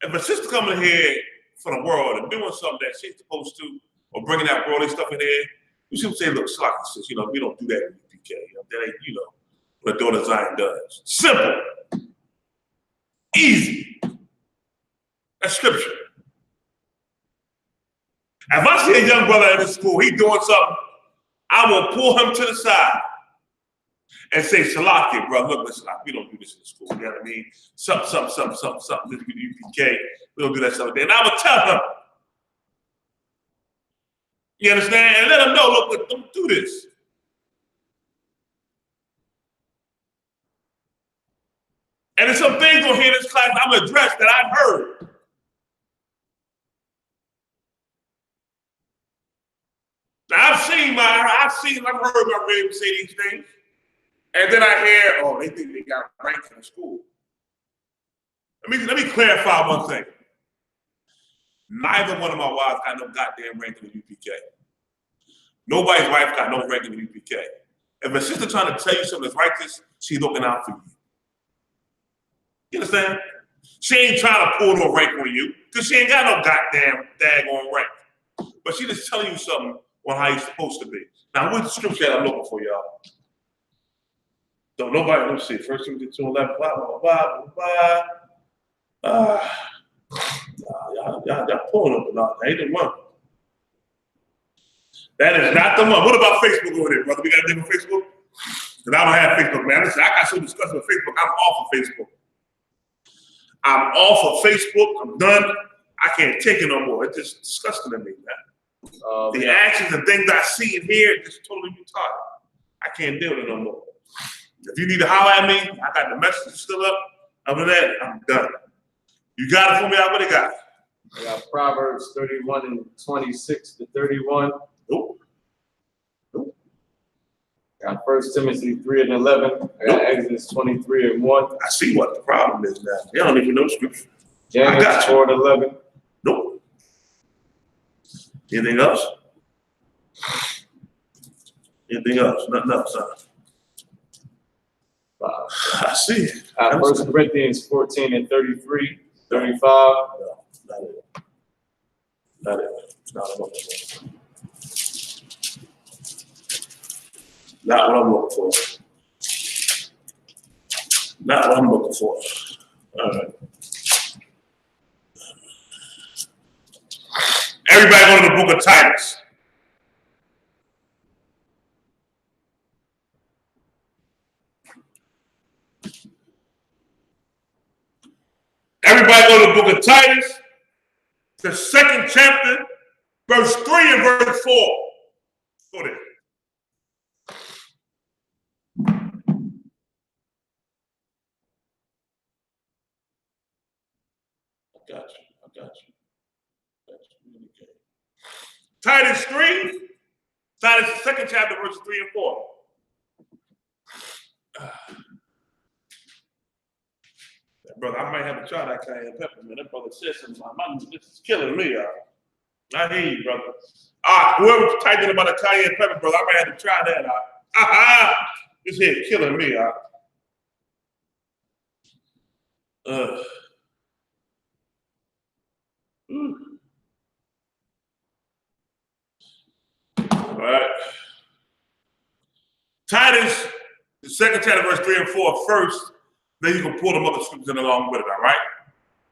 if a sister coming in here for the world and doing something that she's supposed to, or bringing that worldly stuff in here, you should say, look, Slocky says, we don't do that in UPK. That ain't, what a daughter Zion does. Simple. Easy. That's scripture. If I see a young brother in the school, he doing something, I will pull him to the side and say, Salaki, bro, look, listen, we don't do this in the school. You know what I mean? Something. This is UPK. We don't do that stuff. And I will tell him. You understand? And let him know, look, don't do this. And there's some things on here in this class I'm going to address that I've heard. I've heard my relatives say these things. And then I hear, oh, they think they got ranks in the school. Let me clarify one thing. Neither one of my wives got no goddamn rank in the UPK. Nobody's wife got no rank in the UPK. If a sister trying to tell you something that's righteous, she's looking out for you. You understand? She ain't trying to pull no rank on you because she ain't got no goddamn daggone rank. But she just telling you something on how you're supposed to be. Now, what's the scripture that I'm looking for, y'all? So nobody, let me see. 1 Timothy 2:11, blah, blah, blah, blah. Y'all pulling up and all. That ain't the one. That is not the one. What about Facebook over there, brother? We got a different Facebook? Because I don't have Facebook, man. Listen, I got so disgusted with Facebook. I'm off of Facebook. I'm off of Facebook. I'm done. I can't take it no more. It's just disgusting to me, man. The actions and things I see and hear are just totally retarded. I can't deal with it no more. If you need to holler at me, I got the message still up. Other than that, I'm done. You got it for me? I already got it. I got Proverbs 31 and 26 to 31. Nope. I got 1 Timothy 3 and 11. I got Exodus 23 and 1. I see what the problem is now. They don't even know scripture. James 4 and 11. Nope. Anything else? Anything else? Nothing else, huh? I see it. 1 Corinthians 14 and 33, 35. No, not it. Not it. Not what I'm looking for. Not what I'm looking for. All right. Everybody go to the book of Titus. Everybody go to the book of Titus, the 2nd chapter, verse 3 and verse 4. Go there. I got you. Okay. Titus 3, Titus 2nd chapter, verses 3 and 4. Brother, I might have to try that cayenne pepper, man. That brother said something. This is killing me, y'all. I hear you, brother. Whoever typed in about a cayenne pepper, brother, I might have to try that. This here killing me, y'all. All right. Titus, the 2nd chapter, verse 3 and 4 first. Then you can pull them other scriptures in along with it, all right?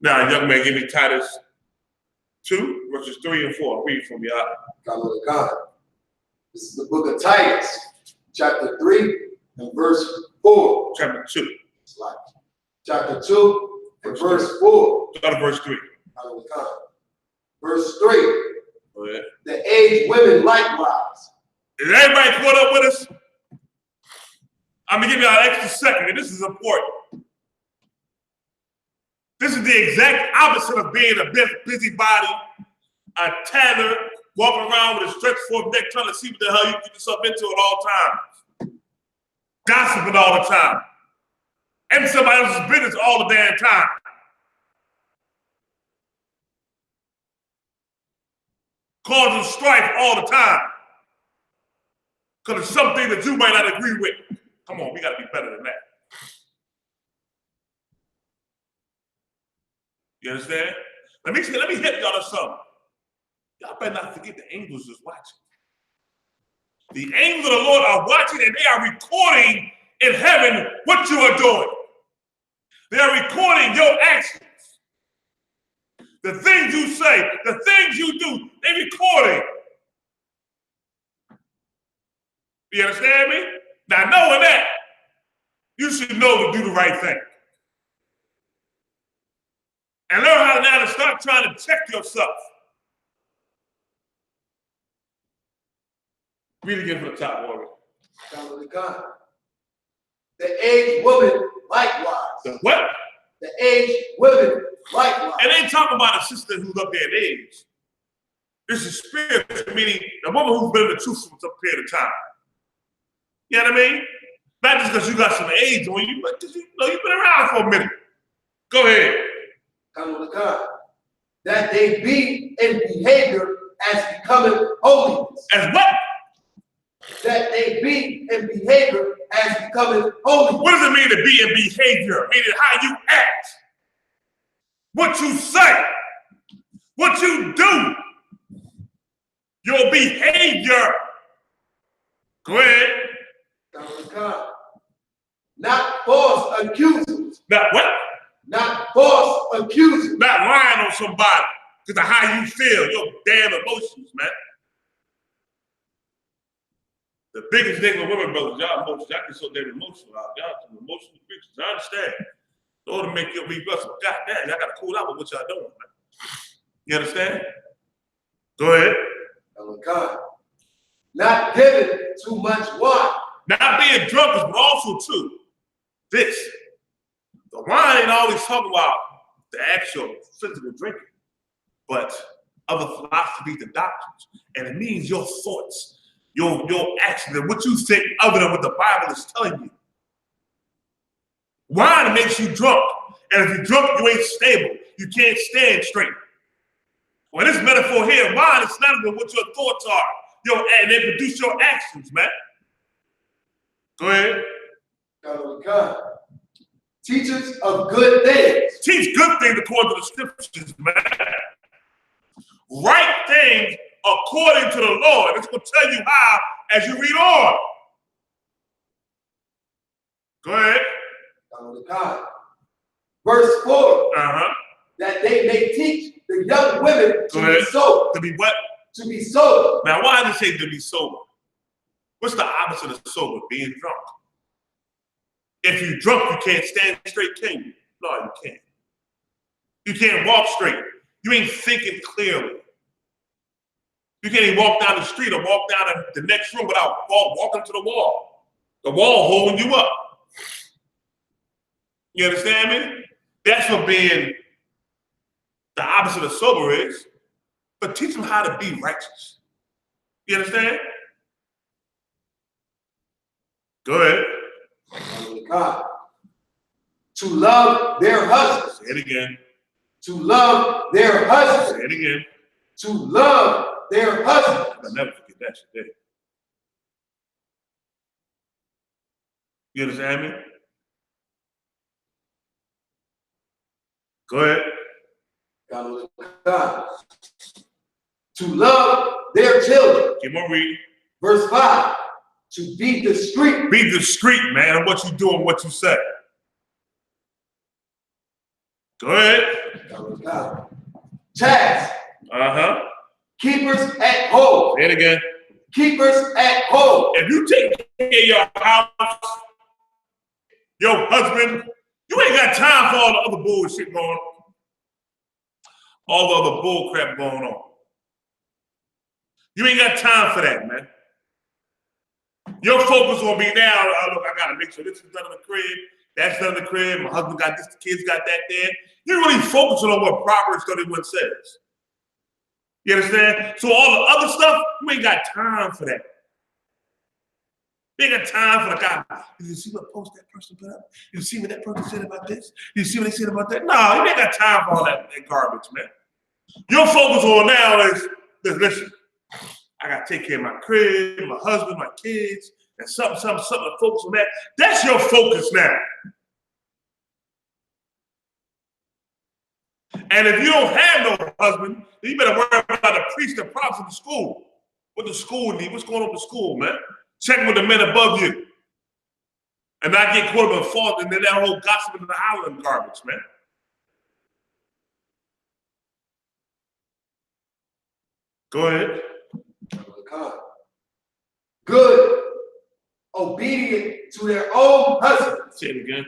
Now, young man, give me Titus 2, verses 3 and 4. Read from y'all. God. This is the book of Titus, chapter 3 and verse 4. Chapter 2. Chapter 2 and verse 4. Start at verse 3. Verse 3. Go ahead. The aged women likewise. Is everybody caught up with us? I'm going to give you an extra second, and this is important. This is the exact opposite of being a busybody, a tanner, walking around with a stretched forth neck trying to see what the hell you get yourself into at all times. Gossiping all the time. And somebody else's business all the damn time. Causing strife all the time. Because it's something that you might not agree with. Come on, we got to be better than that. You understand? Let me hit y'all to something. Y'all better not forget the angels is watching. The angels of the Lord are watching and they are recording in heaven what you are doing. They are recording your actions. The things you say, the things you do, they're recording. You understand me? Now, knowing that, you should know to do the right thing. And learn how to now start trying to check yourself. Read again from the top, Warrior. The aged woman likewise. The what? The aged women likewise. And they talk about a sister who's up there in age. This is spiritual, meaning the woman who's been in the truth for some period of time. You know what I mean? Not just because you got some age on you, but because you've been around for a minute. Go ahead. That they be in behavior as becoming holiness. As what? That they be in behavior as becoming holiness. What does it mean to be in behavior? Meaning how you act, what you say, what you do, your behavior. Go ahead. Not false accusers. Not what? Not false accusers. Not lying on somebody because of how you feel, your damn emotions, man. The biggest thing with women, brothers, y'all emotions, y'all get so damn emotional out. Y'all some emotional creatures. I understand. In order to make your be blessed, God damn, y'all gotta cool out with what y'all doing, man. You understand? Go ahead. Not giving too much wine. Not being drunk, but also too. This. The wine ain't always talking about the actual physical drinking, but other philosophies and doctrines. And it means your thoughts, your actions, and what you think other than what the Bible is telling you. Wine makes you drunk. And if you're drunk, you ain't stable. You can't stand straight. Well, this metaphor here, wine is not even what your thoughts are. And they produce your actions, man. Go ahead. God. Teachers of good things. Teach good things according to the scriptures, man. Right things according to the Lord. It's going to tell you how as you read on. Go ahead. God. Verse 4. That they may teach the young women to be sober. To be what? To be sober. Now, why does it say to be sober? What's the opposite of sober? Being drunk. If you're drunk, you can't stand straight, can you? No, you can't. You can't walk straight. You ain't thinking clearly. You can't even walk down the street or walk down the next room without walking to the wall. The wall holding you up. You understand me? That's what being the opposite of sober is. But teach them how to be righteous. You understand? Go ahead. God. To love their husbands. Say it again. To love their husbands. Say it again. To love their husbands. I'll never forget that today. You understand me? Go ahead. God. To love their children. Keep on reading. Verse 5. To be discreet. Be discreet, man, on what you do and what you say. Go ahead. God. Chaste. Keepers at home. Say it again. Keepers at home. If you take care of your house, your husband, you ain't got time for all the other bullshit going on. All the other bull crap going on. You ain't got time for that, man. Your focus will be now, oh, look, I gotta make sure this is done in the crib, that's done in the crib, my husband got this, the kids got that there. You're really focusing on what Proverbs 31 says. You understand? So all the other stuff, you ain't got time for that. You ain't got time for the guy. Did you see what post that person put up? You see what that person said about this? You see what they said about that? No, you ain't got time for all that garbage, man. Your focus on now is, listen, I gotta take care of my crib, my husband, my kids, and something to focus on that. That's your focus now. And if you don't have no husband, then you better worry about the priest and prophets in the school. What the school need? What's going on with the school, man? Check with the men above you. And not get caught up in fault and then that whole gossip in the island garbage, man. Go ahead. Good. Obedient to their own husbands. Say it again.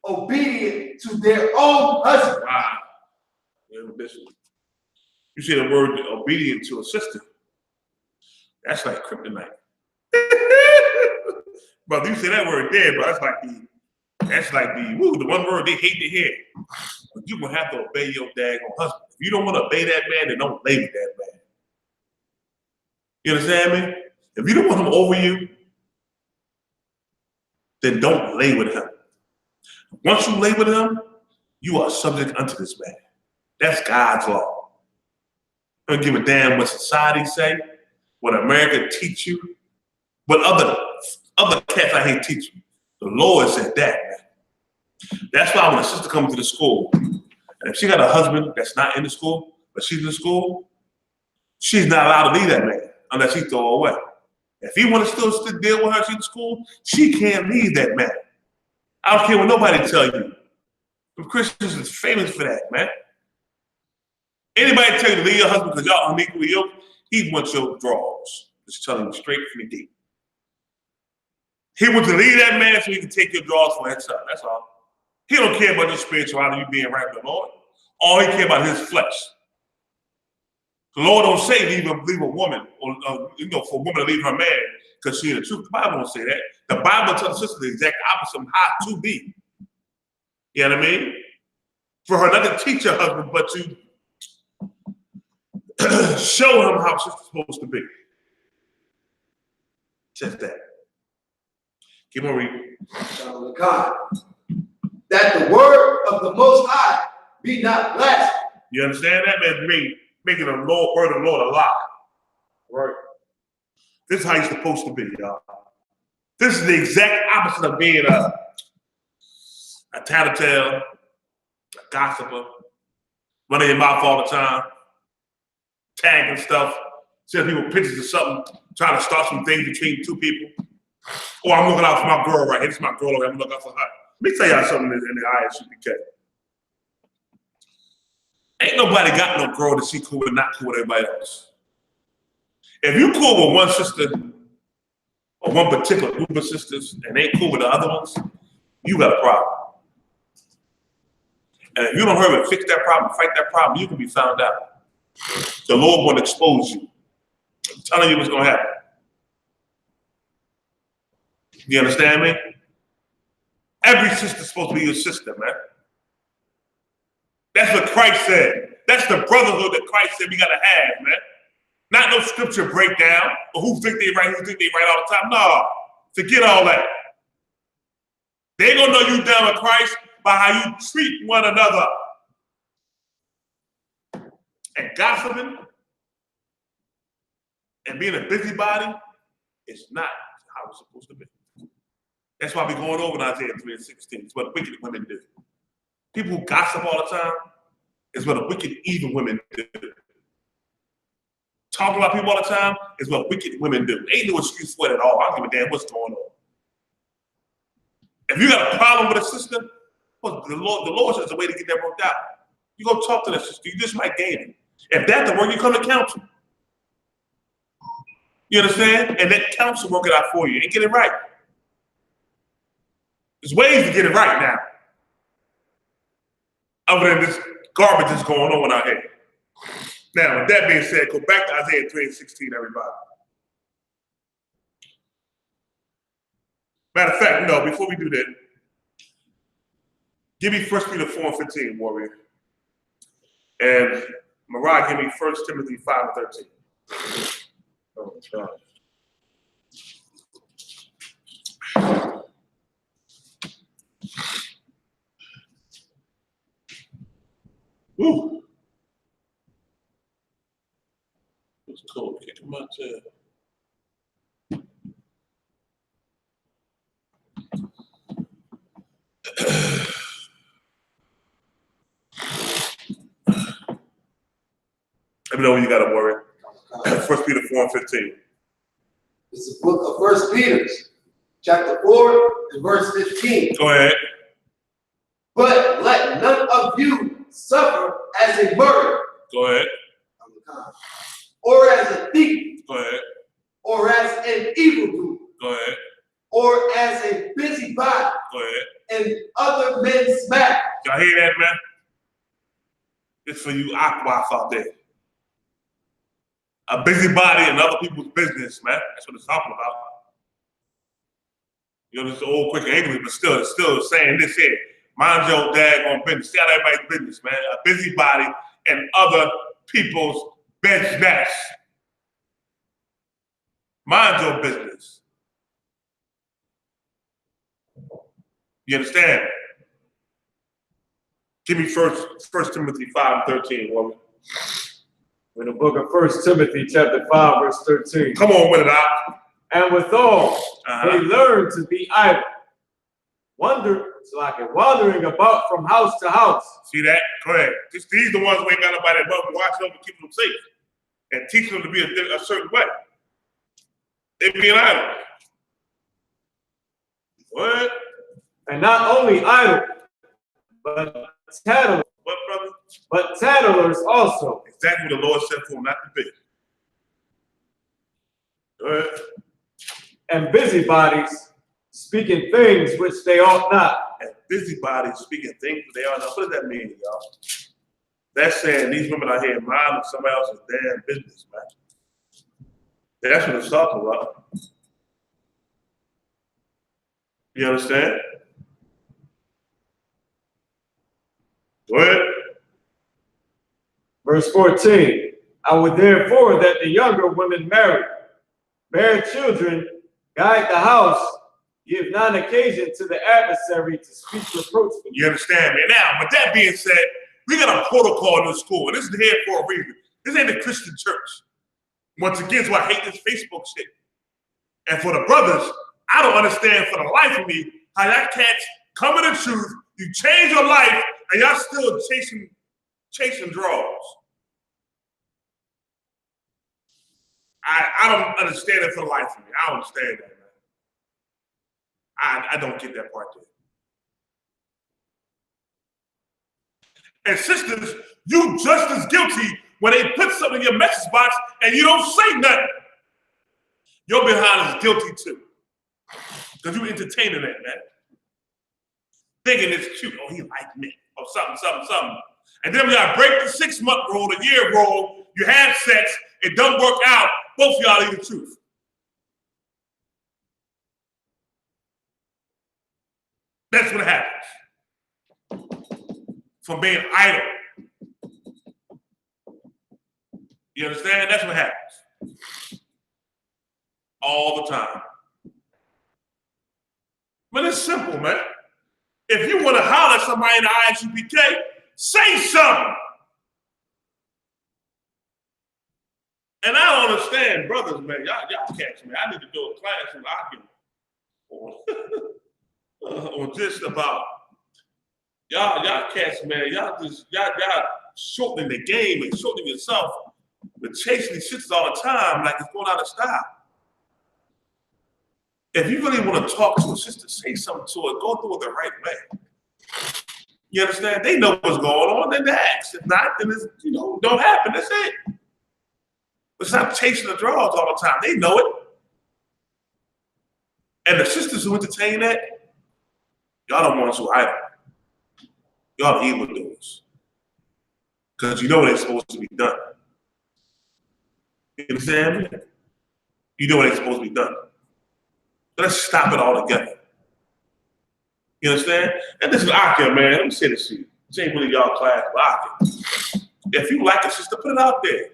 Obedient to their own husbands. Wow. You say the word obedient to a sister. That's like kryptonite. Brother, you say that word there, bro. That's like the one word they hate to hear. But you're gonna have to obey your daggone husband. If you don't want to obey that man, then don't label that man. You understand me? If you don't want him over you, then don't lay with him. Once you lay with him, you are subject unto this man. That's God's law. I don't give a damn what society say, what America teach you, what other cats I hate teach you. The Lord said that, man. That's why when a sister comes to the school, and if she got a husband that's not in the school, but she's in the school, she's not allowed to leave that man unless he throw her away. If he want to still deal with her, she's in school, she can't leave that man. I don't care what nobody tell you. The Christians is famous for that, man. Anybody tell you to leave your husband because y'all unequally yoked, he wants your drawers. Just telling you straight from the deep. He wants to leave that man so he can take your drawers for himself. That's all. He don't care about your spirituality, you being right with the Lord. All he care about is his flesh. The Lord don't say leave a woman, or for a woman to leave her man because she in the truth. The Bible don't say that. The Bible tells us the exact opposite of how to be. You know what I mean? For her not to teach her husband, but to show him how she's supposed to be. Just that. Keep on reading. God, that the word of the Most High be not blasphemed. You understand that? That means making the word of the Lord a lie. Right. This is how you're supposed to be, y'all. This is the exact opposite of being a tattletale, a gossiper, running your mouth all the time, tagging stuff, sending people pictures of something, trying to start some things between two people. Oh, I'm looking out for my girl right here. This is my girl over here. I'm looking out for her. Let me tell y'all something in the I.S.U.P.K. Ain't nobody got no girl that she cool with, not cool with everybody else. If you cool with one sister or one particular group of sisters and ain't cool with the other ones, you got a problem. And if you don't hurry and fix that problem, fight that problem, you can be found out. The Lord will expose you. I'm telling you what's going to happen. You understand me? Every sister's supposed to be your sister, man. That's what Christ said. That's the brotherhood that Christ said we got to have, man. Not no scripture breakdown or who think they right, who think they right all the time. No, forget all that. They're going to know you down with Christ by how you treat one another. And gossiping and being a busybody is not how it's supposed to be. That's why we're going over in Isaiah 3:16. It's what wicked women do. People who gossip all the time is what wicked, evil women do. Talk about people all the time is what wicked women do. Ain't no excuse for it at all. I don't give a damn what's going on. If you got a problem with a sister, well, the Lord says the way to get that worked out. You go talk to the sister. You just might gain it. If that's the work, you come to counsel. You understand? And let counsel work it out for you and get it right. There's ways to get it right now. Other than this garbage that's going on out here. Now, with that being said, go back to Isaiah 3:16, everybody. Matter of fact, no, before we do that, give me 1 Peter 4:15, warrior. And Mariah, give me 1 Timothy 5:13. Oh, God. Woo. It's cold. Kick him out there. Let me know when you got to worry. 1 Peter 4:15. It's the book of 1 Peter, chapter 4, and verse 15. Go ahead. But let none of you suffer as a murderer. Go ahead. Or as a thief. Go ahead. Or as an evildoer. Go ahead. Or as a busybody. Go ahead. And other men's matters. Y'all hear that, man? It's for you aquas out there. A busybody in other people's business, man. That's what it's talking about. You know, this is old quick English, but still, it's still saying this here. Mind your daggone business. Stay out of everybody's business, man. A busybody and other people's business. Mind your business. You understand? Give me First Timothy 5:13, woman. In the book of 1 Timothy chapter 5, verse 13. Come on with it out. And withal, they learn to be idle, wandering about from house to house. See that? Correct. These the ones who ain't got nobody above them watching them and keeping them safe and teaching them to be a certain way. They being idle. What? And not only idle, but tattlers. What, brother? But tattlers also. Exactly what the Lord said for them not to be. What? And busybodies, speaking things which they ought not. And busybodies speaking things they ought not. What does that mean, y'all? That's saying these women out here minding somebody else's damn business, man. That's what it's talking about. You understand? Go ahead. Verse 14. I would therefore that the younger women marry, bear children, guide the house, give none occasion to the adversary to speak reproachfully. You understand me? Now, with that being said, we got a protocol in the school, and this is here for a reason. This ain't a Christian church. Once again, so I hate this Facebook shit. And for the brothers, I don't understand for the life of me how y'all cats come in the truth, you change your life, and y'all still chasing draws. I don't understand it for the life of me. I don't understand that, man. I don't get that part there. And sisters, you just as guilty when they put something in your message box and you don't say nothing. Your behind is guilty too. Because you entertaining that, man. Thinking it's cute. Oh, he liked me. Or something. And then we gotta break the 6-month rule, the year rule. You have sex, it don't work out. Both of y'all eat the truth. That's what happens. From being idle. You understand? That's what happens. All the time. But it's simple, man. If you want to holler at somebody in the I.S.U.P.K, say something. And I don't understand, brothers, man. Y'all catch me. I need to do a class in argument on just about y'all catch, man. Y'all shortening the game and shortening yourself, but chasing these shits all the time like it's going out of style. If you really want to talk to a sister, say something to her, go through it the right way. You understand? They know what's going on, then they ask. If not, then it's, don't happen. That's it. But stop chasing the draws all the time. They know it. And the sisters who entertain that, y'all the ones who hide it. Y'all the evildoers. Because you know what ain't supposed to be done. You understand me? You know what ain't supposed to be done. Let's stop it all together. You understand? And this is Aka, man. Let me say this to you. This ain't really y'all class, but Aka. If you like a sister, put it out there.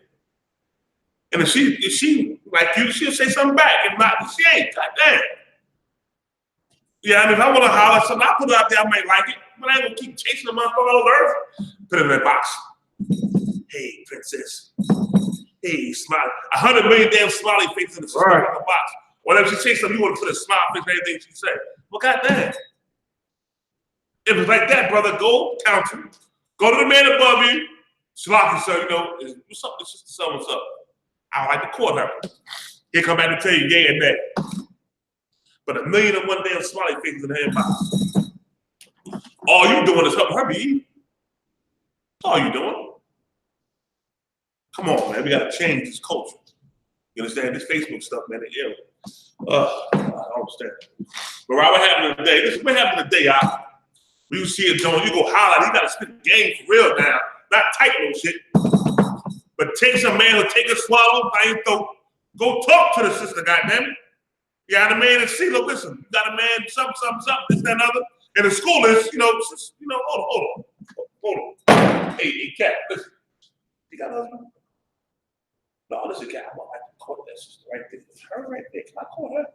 And if she like you, she'll say something back. If not, she ain't. Goddamn. Yeah, I mean, if I want to holler something, I'll put it out there. I might like it, but I ain't gonna keep chasing them up all over earth. Put it in that box. Hey, princess. Hey, smile. 100 million damn smiley faces in the system in the box. Whenever she says something, you want to put a smile face on everything she say. Well, goddamn. If it's like that, brother, go counsel. Go to the man above you. Sloppy, sir, what's up? This sister, so what's up? I like to court her. He'll come back and tell you, yeah and nay. But 1,000,001 damn smiley faces in her inbox. All you doing is helping her be evil. That's all you doing. Come on, man. We got to change this culture. You understand? This Facebook stuff, man, the ill. I don't understand. But what happened today? This is what happened today, y'all. You see it, Jones, you go holler. You got to spit the game for real now. Not type no shit. But take some man who take a swallow, by your throat. Go talk to the sister, goddammit. You got a man and see, look, listen, you got a man, something, this, that, and other. And the school is, hold on. Hey, cat, listen. You got a husband? No, listen, cat, I want like to caught that sister right there. It's her right there. Can I call her?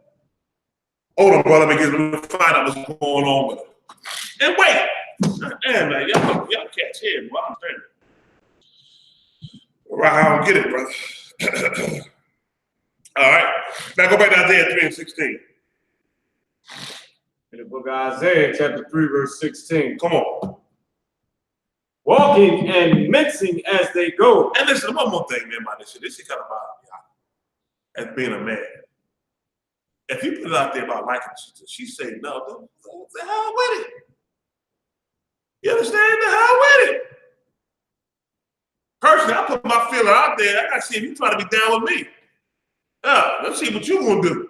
Hold on, brother, because we're gonna find out what's going on with her. And wait, damn man, y'all catch here, bro. I'm saying. Right, I don't get it, brother. All right, now go back to Isaiah 3 and 16. In the book of Isaiah, chapter 3, verse 16. Come on. Walking and mincing as they go. And listen, one more thing, man, about this shit. This shit kind of bothers me as being a man. If you put it out there about liking she say no, the hell with it. You understand? The hell with it. Personally, I put my feeling out there. I gotta see if you try to be down with me. Let's see what you gonna do.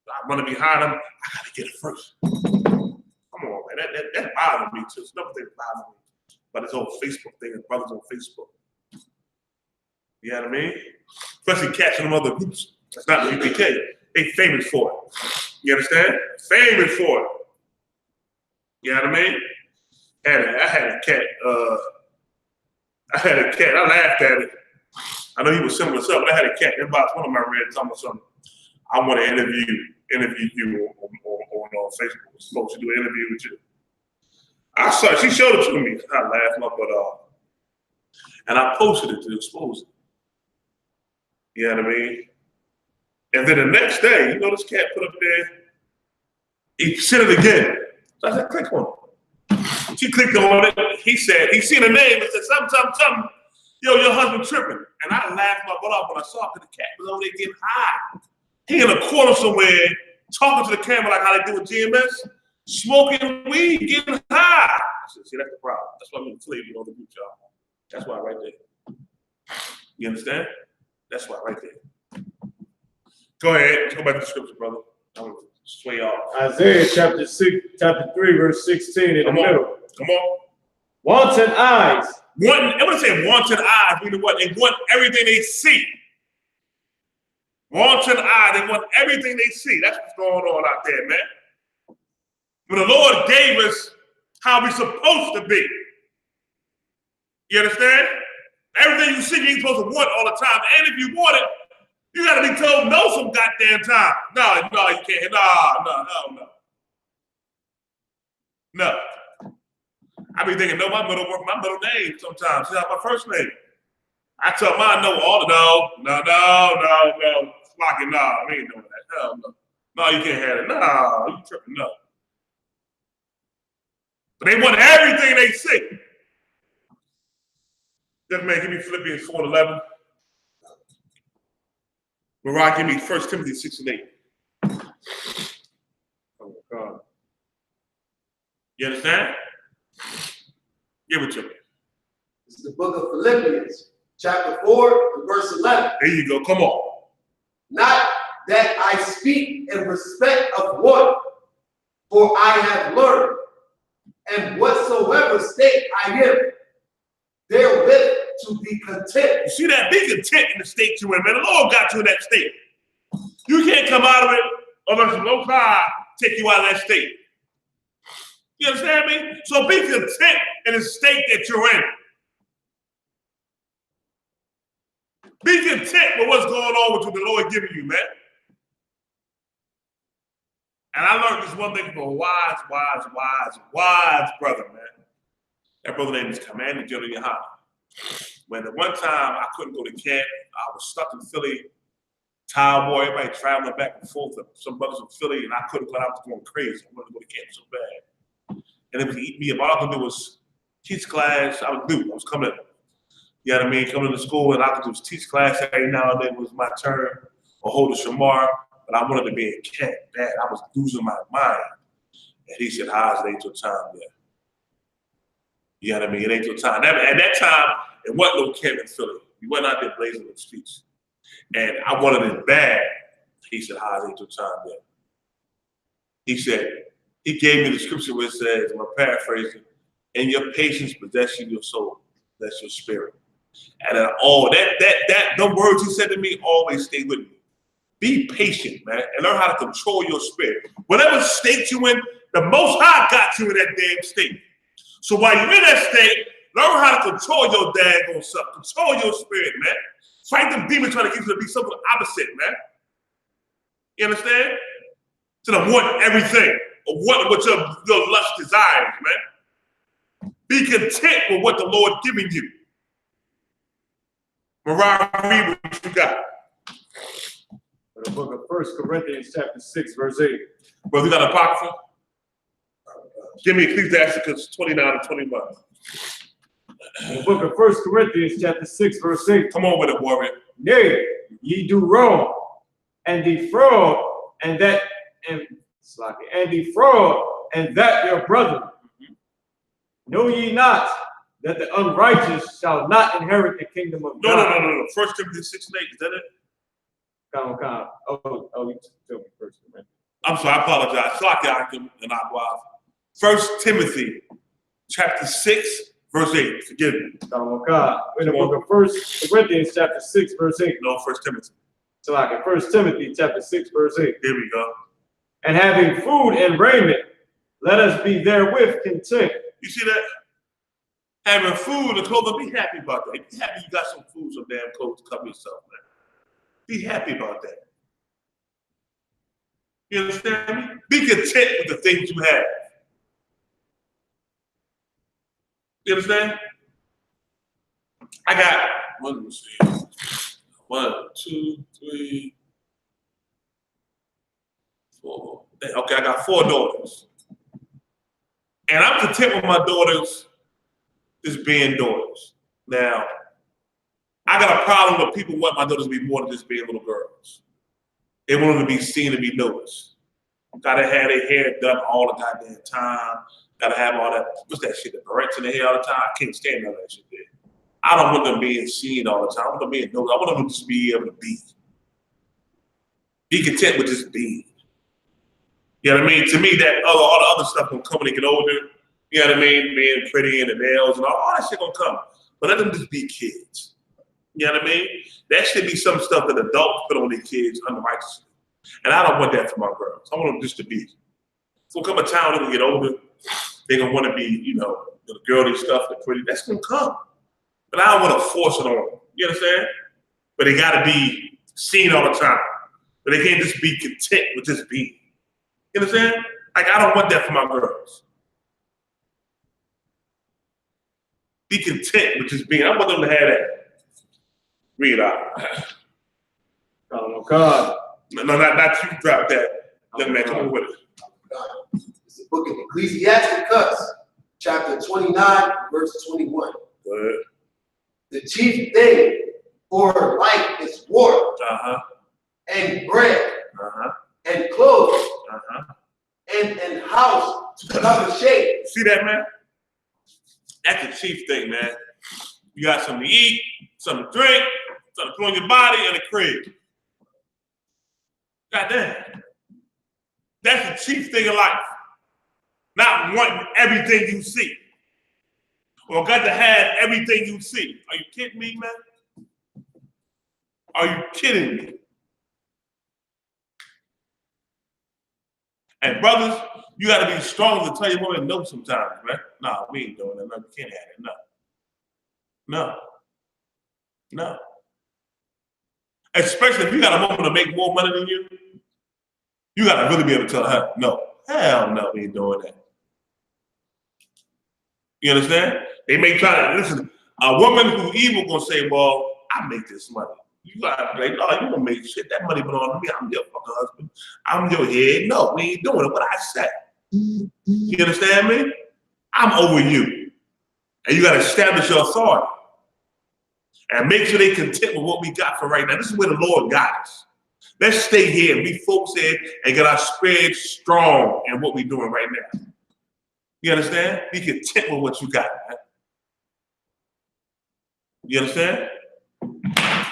I want to be high. I gotta get it first. Come on, man. That bothers me too. It's another thing that bothers me. But this whole Facebook thing and brothers on Facebook. You know what I mean? Especially catching them other groups. That's not the UPK. They famous for it. You understand? Famous for it. You know what I mean? I had a cat. I laughed at it. I know he was similar to stuff, but I had a cat. Inbox one of my red talking about something. I want to interview you on Facebook. We're supposed to do an interview with you. I saw it. She showed it to me. I laughed my butt off. And I posted it to expose it. You know what I mean? And then the next day, you know this cat put up there, he sent it again. So I said, click on it. She clicked on it. He said, he seen a name and said, something. Yo, your husband tripping. And I laughed my butt off when I saw it because the cat was over there getting high. He in a corner somewhere talking to the camera like how they do with GMS, smoking weed, getting high. I said, see, that's the problem. That's why I'm going to flavor you on the group, y'all. That's why right there. You understand? That's why right there. Go ahead. Let's go back to the scripture, brother. I'm going to sway off. Isaiah chapter 3, verse 16 in the middle. Come on. Wanton eyes. I'm going to say wanton eyes, meaning what? They want everything they see. Wanton eye, they want everything they see. That's what's going on out there, man. When the Lord gave us how we're supposed to be. You understand? Everything you see, you ain't supposed to want all the time. And if you want it, you got to be told no some goddamn time. No, you can't. No. No. I be thinking, no, my middle name sometimes. It's not my first name. I tell mine no all the no. Flocky, no, I ain't doing that. Hell no. No, you can't have it. No, you tripping, no. But they want everything they see. That man, give me Philippians 4:11. Mariah, give me 1 Timothy 6 and 8. Oh, God. You understand? Give it to me. This is the book of Philippians, chapter 4, verse 11. There you go. Come on. Not that I speak in respect of one, for I have learned, and whatsoever state I am, therewith to be content. You see that? Be content in the state you're in, man. The Lord got you in that state. You can't come out of it unless the Lord God take you out of that state. You understand me? So be content in the state that you're in. Be content with what's going on with what the Lord giving you, man. And I learned this one thing from a wise brother, man. That brother name is Commander Gen.YAHANNA. When the one time I couldn't go to camp, I was stuck in Philly, Tile Boy, everybody traveling back and forth. Some brothers from Philly, and I couldn't go. I was going crazy. I wanted to go to camp so bad. And it was eating me up. All I could do was teach class. I was coming. You know what I mean? Coming to school, and I could just teach class every now and then. It was my turn or hold a shamar, but I wanted to be in camp. Dad, I was losing my mind. And he said, "How's it ain't your time yet?" You know what I mean? It ain't your time. At that time, it wasn't no camp in Philly. We wasn't out there blazing the streets. And I wanted it bad. He said, "How's it ain't your time yet?" He said, he gave me the scripture where it says, I'm paraphrasing, "In your patience possession your soul, that's your spirit." And all the words he said to me always stay with me. Be patient, man, and learn how to control your spirit. Whatever state you in, the Most High got you in that damn state. So while you're in that state, learn how to control your daggone self, control your spirit, man. Fight them demons trying to get you to be something opposite, man. You understand? To want everything, or what your lust desires, man. Be content with what the Lord giving you. Mariah, read what you got. The book of 1 Corinthians chapter 6, verse 8. Brother, you got Apocrypha? Give me Ecclesiastes 29 and 21. The book of 1 Corinthians chapter 6, verse 8. Come on with it, warrior. Nay, ye do wrong, and defraud, and defraud, and that your brother. Know ye not that the unrighteous shall not inherit the kingdom of God? No. 1 Timothy 6 and 8, is that it? Come on. Oh, you told me first. I'm sorry, I apologize. Shalom and Aqua. 1 Timothy chapter 6, verse 8. Forgive me. Come on, God. In the book of 1 Corinthians chapter 6, verse 8. No, 1 Timothy. So like in 1 Timothy chapter 6, verse 8. Here we go. And having food and raiment, let us be therewith content. You see that? Having food and clothing, be happy about that. Be happy you got some food, some damn clothes to cover yourself, man. Be happy about that. You understand me? Be content with the things you have. You understand? I got, let me see. 1, 2, 3, 4. Okay, I got 4 daughters. And I'm content with my daughters just being daughters. Now, I got a problem with people want my daughters to be more than just being little girls. They want them to be seen and be noticed. Gotta have their hair done all the goddamn time. Gotta have all that, what's that shit, the barrettes in the hair all the time? I can't stand all that shit there. I don't want them being seen all the time. I want them being noticed. I want them to just be able to be. Be content with just being. You know what I mean? To me, that all the other stuff gonna come when they get older. You know what I mean? Being pretty and the nails and all that shit gonna come. But let them just be kids. You know what I mean? That should be some stuff that adults put on their kids unrighteously. And I don't want that for my girls. I want them just to be. So come a time when they get older, they're gonna want to be, you know, the girly stuff, the pretty. That's gonna come. But I don't want to force it on them. You understand? But they gotta be seen all the time. But they can't just be content with just being. You understand? Like, I don't want that for my girls. Be content with just being. I want them to have that. Read out. Oh, God. No, not you drop that. Young man, come on with it. It's the book of Ecclesiastes, chapter 29, verse 21. Good. The chief thing for life is water, and bread, and clothes, and house to cover shade. See that, man? That's the chief thing, man. You got something to eat, something to drink, something to put on your body, and a crib. God damn. That's the chief thing in life. Not wanting everything you see. Or got to have everything you see. Are you kidding me, man? Are you kidding me? And brothers, you got to be strong to tell your woman no sometimes, man. Nah, we ain't doing that. No, you can't have it. No. Especially if you got a woman to make more money than you, you got to really be able to tell her, no. Hell no, we ain't doing that. You understand? They may try to, listen, a woman who evil gonna say, well, I make this money. You gotta be like, no, you don't make shit. That money belongs to me. I'm your fucking husband. I'm your head. No, we ain't doing it. What I say. You understand me? I'm over you. And you gotta establish your authority. And make sure they content with what we got for right now. This is where the Lord got us. Let's stay here and be focused here and get our spirit strong in what we're doing right now. You understand? Be content with what you got, man. You understand?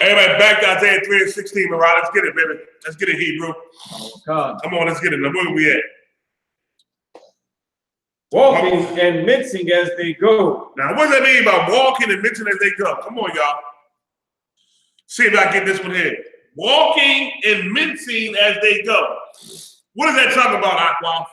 Everybody back to Isaiah 3:16, Mariah. Let's get it, baby. Let's get it, Hebrew. Oh, God. Come on, let's get it. Now, where we at? Walking and mincing as they go. Now, what does that mean by walking and mincing as they go? Come on, y'all. See if I get this one here. Walking and mincing as they go. What is that talking about, Aqua?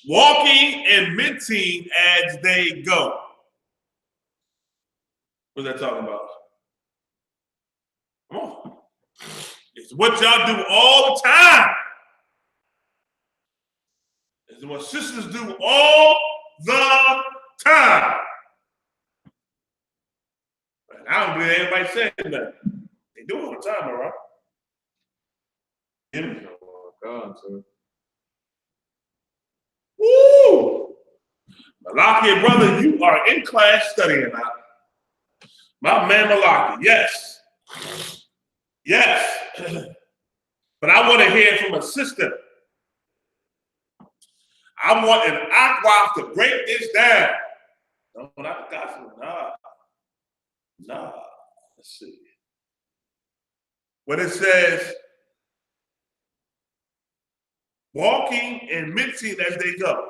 Walking and minting as they go. What's that talking about? Come on. It's what y'all do all the time. It's what sisters do all the time. And I don't believe anybody saying that. They do it all the time, all right? Oh, God, sir. Woo! Malaki, brother, you are in class studying now. My man Malaki, yes. Yes. But I want to hear from a sister. I want an aqua to break this down. No, not the gospel. Nah. Let's see. When it says, walking and minting as they go.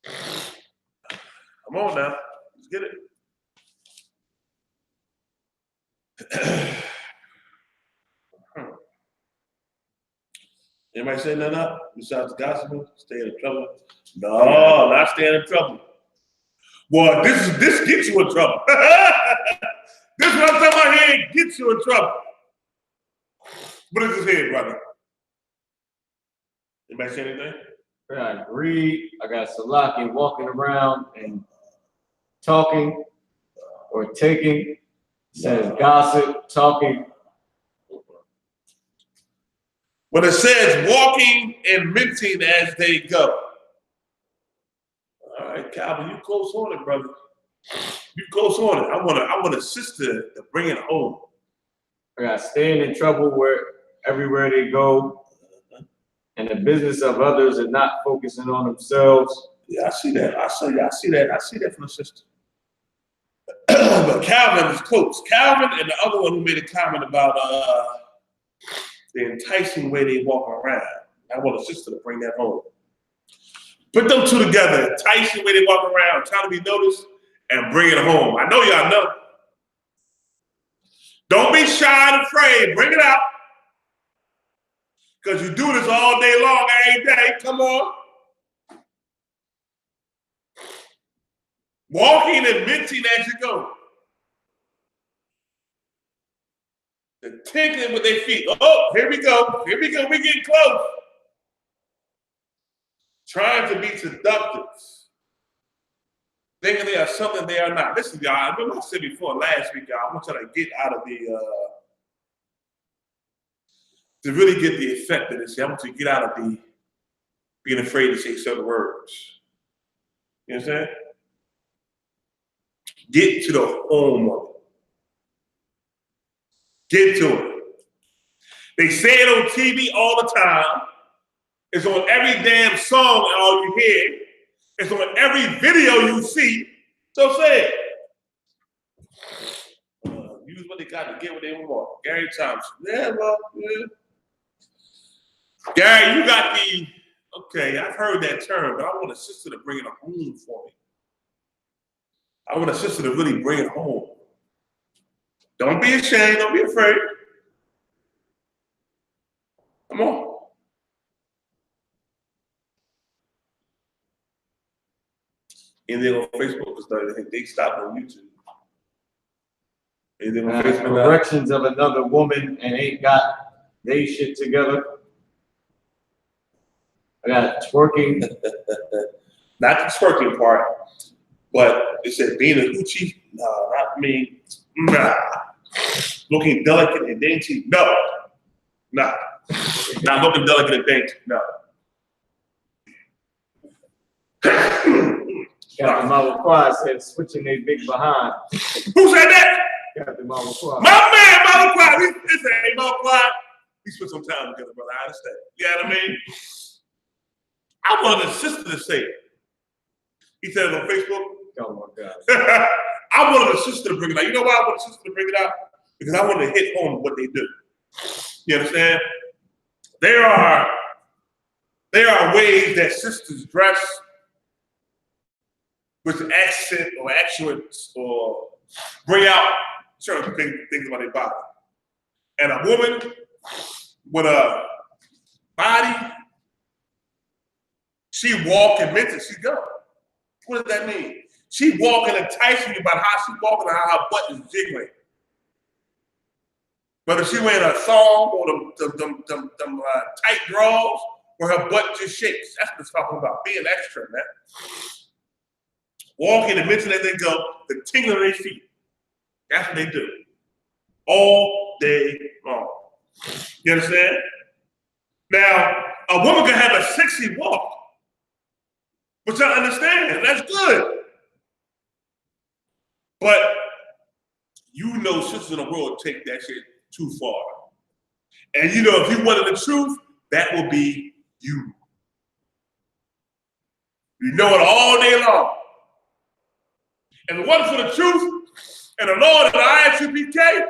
Come on now. Let's get it. Anybody say nothing up besides the gospel? Stay in trouble? No, not staying in trouble. Boy, this gets you in trouble. This what I'm talking about here gets you in trouble. What is this here, brother? Anybody say anything? I agree. I got Salaki walking around and talking or taking. It says gossip, talking. When it says walking and minting as they go. All right, Calvin, you close on it, brother. You close on it. I want a sister to bring it home. I got staying in trouble everywhere they go, and the business of others and not focusing on themselves. Yeah, I see that. I see that from the sister. But Calvin is close. Calvin and the other one who made a comment about the enticing way they walk around. I want a sister to bring that home. Put them two together, enticing way they walk around, trying to be noticed, and bring it home. I know y'all know. Don't be shy and afraid. Bring it out. Because you do this all day long, every day. Come on. Walking and minting as you go. They're tinkling with their feet. Oh, here we go. Here we go. We're getting close. Trying to be seductive. Thinking they are something they are not. Listen, y'all, I remember I said before last week, y'all, I want y'all to get out of the, to really get the effect of this. I want you to get out of the being afraid to say certain words. You understand? Get to the home of it. Get to it. They say it on TV all the time. It's on every damn song all you hear. It's on every video you see. So say it. Use what they got to get what they want. Gary Thompson. Yeah, well, yeah. Gary, you got the, okay, I've heard that term, but I want a sister to bring it home for me. I want a sister to really bring it home. Don't be ashamed. Don't be afraid. Come on. Anything on Facebook? Because they stopped on YouTube. Anything on Facebook? Corrections of another woman and ain't got they shit together. I got twerking. Not the twerking part, but it said being a hoochie. No, not me. Nah. Looking delicate and dainty. No. Nah. Not looking delicate and dainty. No. Captain Malachi said switching their big behind. Who said that? Captain Malachi. My man, Malachi. He said, hey, Malachi. We spent some time together, brother. I understand. You know what I mean? I wanted a sister to say it. He said it on Facebook. Oh my God. I wanted a sister to bring it out. You know why I wanted a sister to bring it out? Because I wanted to hit home what they do. You understand? There are ways that sisters dress with accent or accents or bring out certain things about their body. And a woman with a body She walk and mention she go. What does that mean? She walking enticing you about how she walking and how her butt is jiggling. Whether she wearing a thong or them tight drawers where her butt just shakes. That's what it's talking about, being extra, man. Walking and mention as they go, the tingling of their feet. That's what they do. All day long. You understand? Now, a woman can have a sexy walk, which I understand, that's good. But you know sisters in the world take that shit too far. And you know, if you wanted the truth, that will be you. You know it all day long. And the one for the truth, and the Lord of the I.S.U.P.K,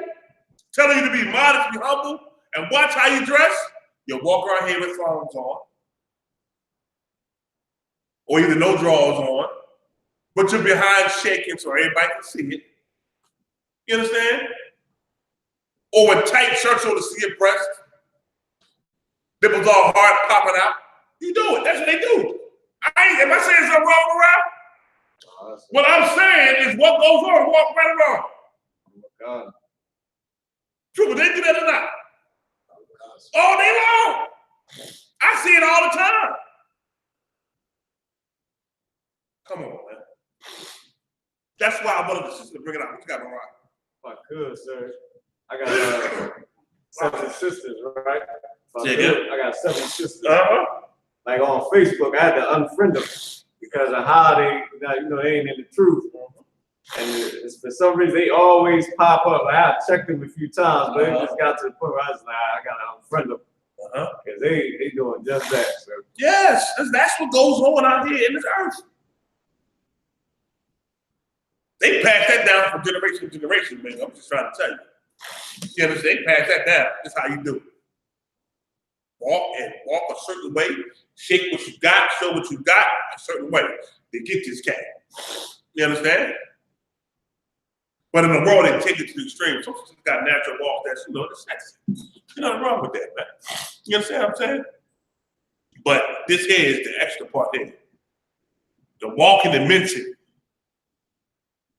telling you to be modest, be humble, and watch how you dress, you'll walk around here with thongs on. Or either no drawers on, but you're behind shaking so everybody can see it. You understand? Or with tight shirts on to see your breast. Nipples all hard popping out. You do it. That's what they do. Am I saying something wrong around? What I'm saying is what goes on, walk right around. Oh my God. True, but they do that or not? All day long. I see it all the time. Come on, man. That's why I wanted to bring it out. What you got, Mariah? If I could, sir. I got 7 sisters, right? I got 7 sisters. Like on Facebook, I had to unfriend them because of how they, you know, they ain't in the truth. And it's, for some reason, they always pop up. Like, I checked them a few times, but it just got to the point where I was like, I got to unfriend them. Because they doing just that, sir. Yes, that's what goes on out here in this earth. They pass that down from generation to generation, man. I'm just trying to tell you. You understand? They pass that down. That's how you do it. Walk a certain way, shake what you got, show what you got a certain way to get this cat. You understand? But in the world, they take it to the extreme. Some people got natural walk that's, you know, it's sexy. There's nothing wrong with that, man. You understand what I'm saying? But this here is the extra part here. The walking and mincing.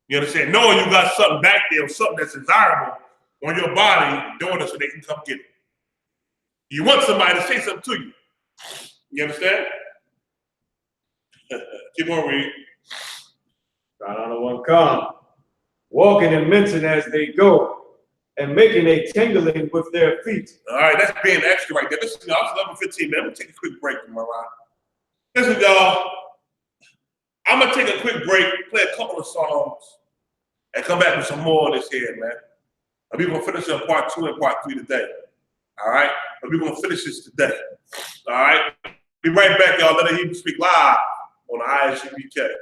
You understand? Knowing you got something back there or something that's desirable on your body, doing it so they can come get it. You want somebody to say something to you. You understand? Keep on reading. Try not to one come. Walking and mincing as they go, and making a tingling with their feet. All right, that's being extra right there. Listen, y'all, it's 11:15, man. I'm gonna take a quick break from my ride. Listen, y'all, I'm gonna take a quick break, play a couple of songs, and come back with some more of this here, man. And we're gonna finish up part 2 and part 3 today. All right? But we're gonna finish this today. All right? Be right back, y'all. Let the Hebrew speak live on the I.S.U.P.K.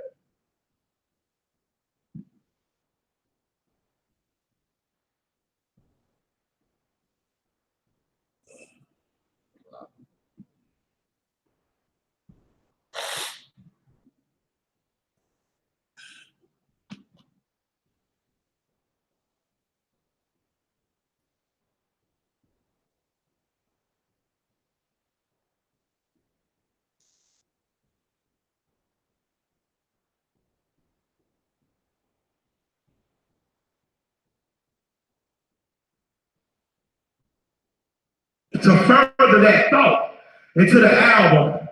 To further that thought into the album,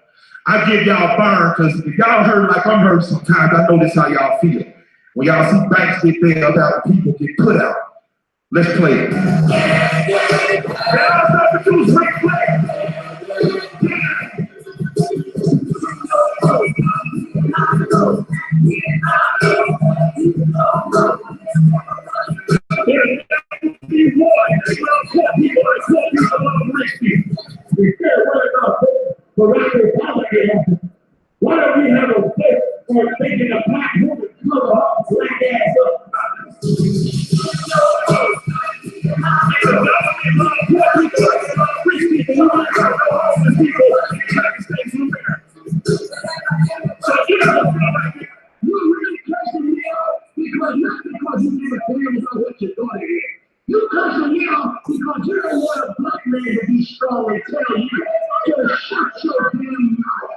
I give y'all burn, because if y'all hurt like I'm hurt sometimes, I know this how y'all feel. When y'all see banks get bailed out and people get put out. Let's play it. Y'all substitutes, why don't we have a place for taking a black woman cover up, black ass up? So you really cursing me out because not because you give a damn about what you're doing here. You cursing me out because you don't want a black man to be strong and tell you to shut your damn mouth.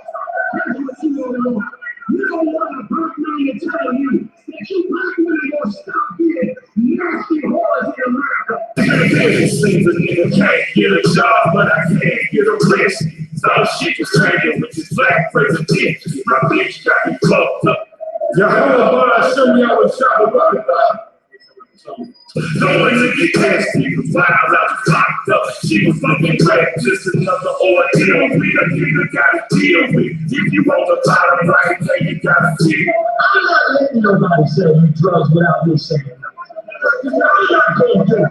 It seems a nigga can't get a job, but I can't get a rest. Some shit is changing with this black president. My bitch got me fucked up. Y'all show me how to shop about it. No way to get past people, wild out, locked up. She was fucking crack, just another ordeal. We the nigga gotta deal with. If you want the bottom right, then you gotta deal. I'm not letting nobody sell you drugs without me saying no. I'm not gonna do it.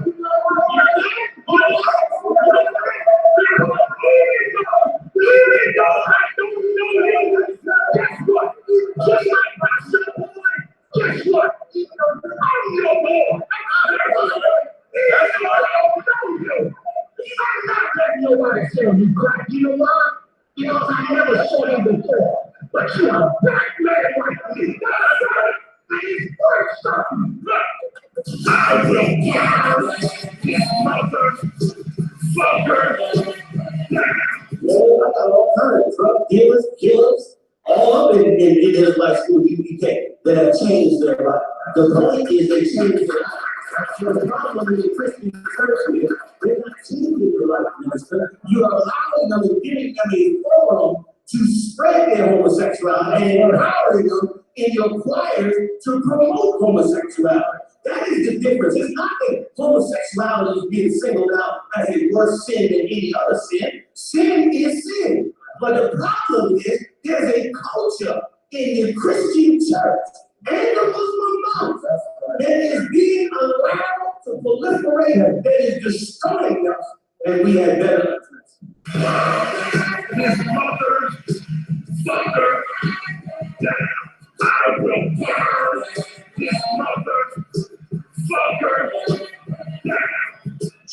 Guess what? Just like my son, guess what? I'm your boy. That's what I don't know. I'm not letting nobody tell me crack. You know why? Because I never saw you before. But you're a black man like me. Please work something. I will kill this motherfucker. Well, I got all kinds of drug dealers, killers, all in Israelite school U.P.K. that have changed their life. The point is they changed their life. So the problem is the Christian church here, they're not changing their life, minister. You are allowing them and giving them a forum to spread their homosexuality and empowering them in your choirs to promote homosexuality. That is the difference. It's not that homosexuality is being singled out as a worse sin than any other sin. Sin is sin. But the problem is there's a culture in the Christian church and the Muslim mouth that is being allowed to proliferate, that is destroying us, and we had better. This motherfucker down. I will burn this motherfucker down.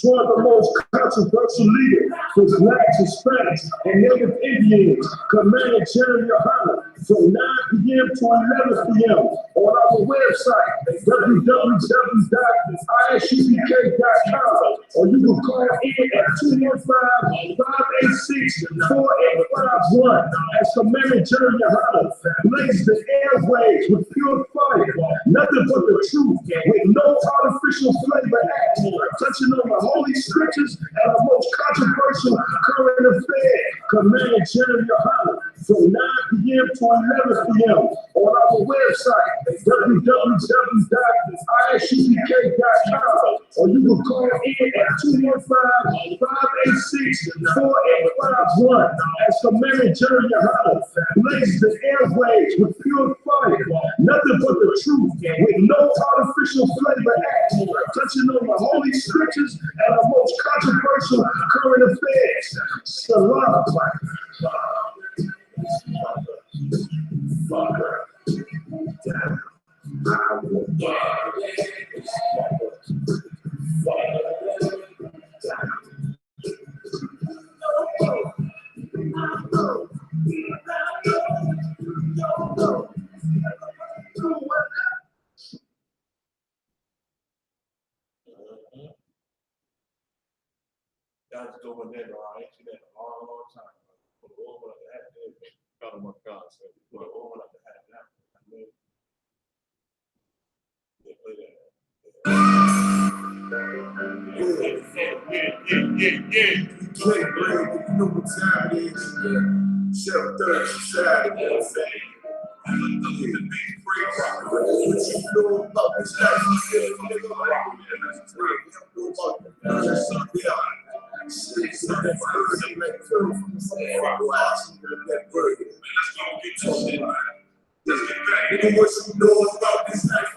One of the most controversial leaders was blacks, Hispanics, and Native Indians, Commander Gen.YAHANNA, from 9 p.m. to 11 p.m. on our website, www.ISUPK.com, or you can call in at 215-586-4851 as Commander Gen.YAHANNA blazes the airwaves with pure fire, nothing but the truth, with no artificial flavor act, touching on the holy scriptures and the most controversial current affair. Commander Gen.YAHANNA from 9 p.m. to 11 p.m. on our website, www.ISUPK.com, or you can call in at 215-586-4851 as Commander Gen.YAHANNA blazes the airwaves with pure fire, nothing but the truth, with no artificial flavor act, touching on the holy scriptures and the most controversial current affairs. Shalom. Motherfucker down. I will burn this motherfucker down. God's doing that, all right? See that a long time. But the Lord would have to have that. God, my God, said, well, the Lord would have to have that. I mean, they play that. Yeah. Play brave, you know what time it is. Chef Thursday, Saturday, what you know about this life? Nigga, what you know about this life?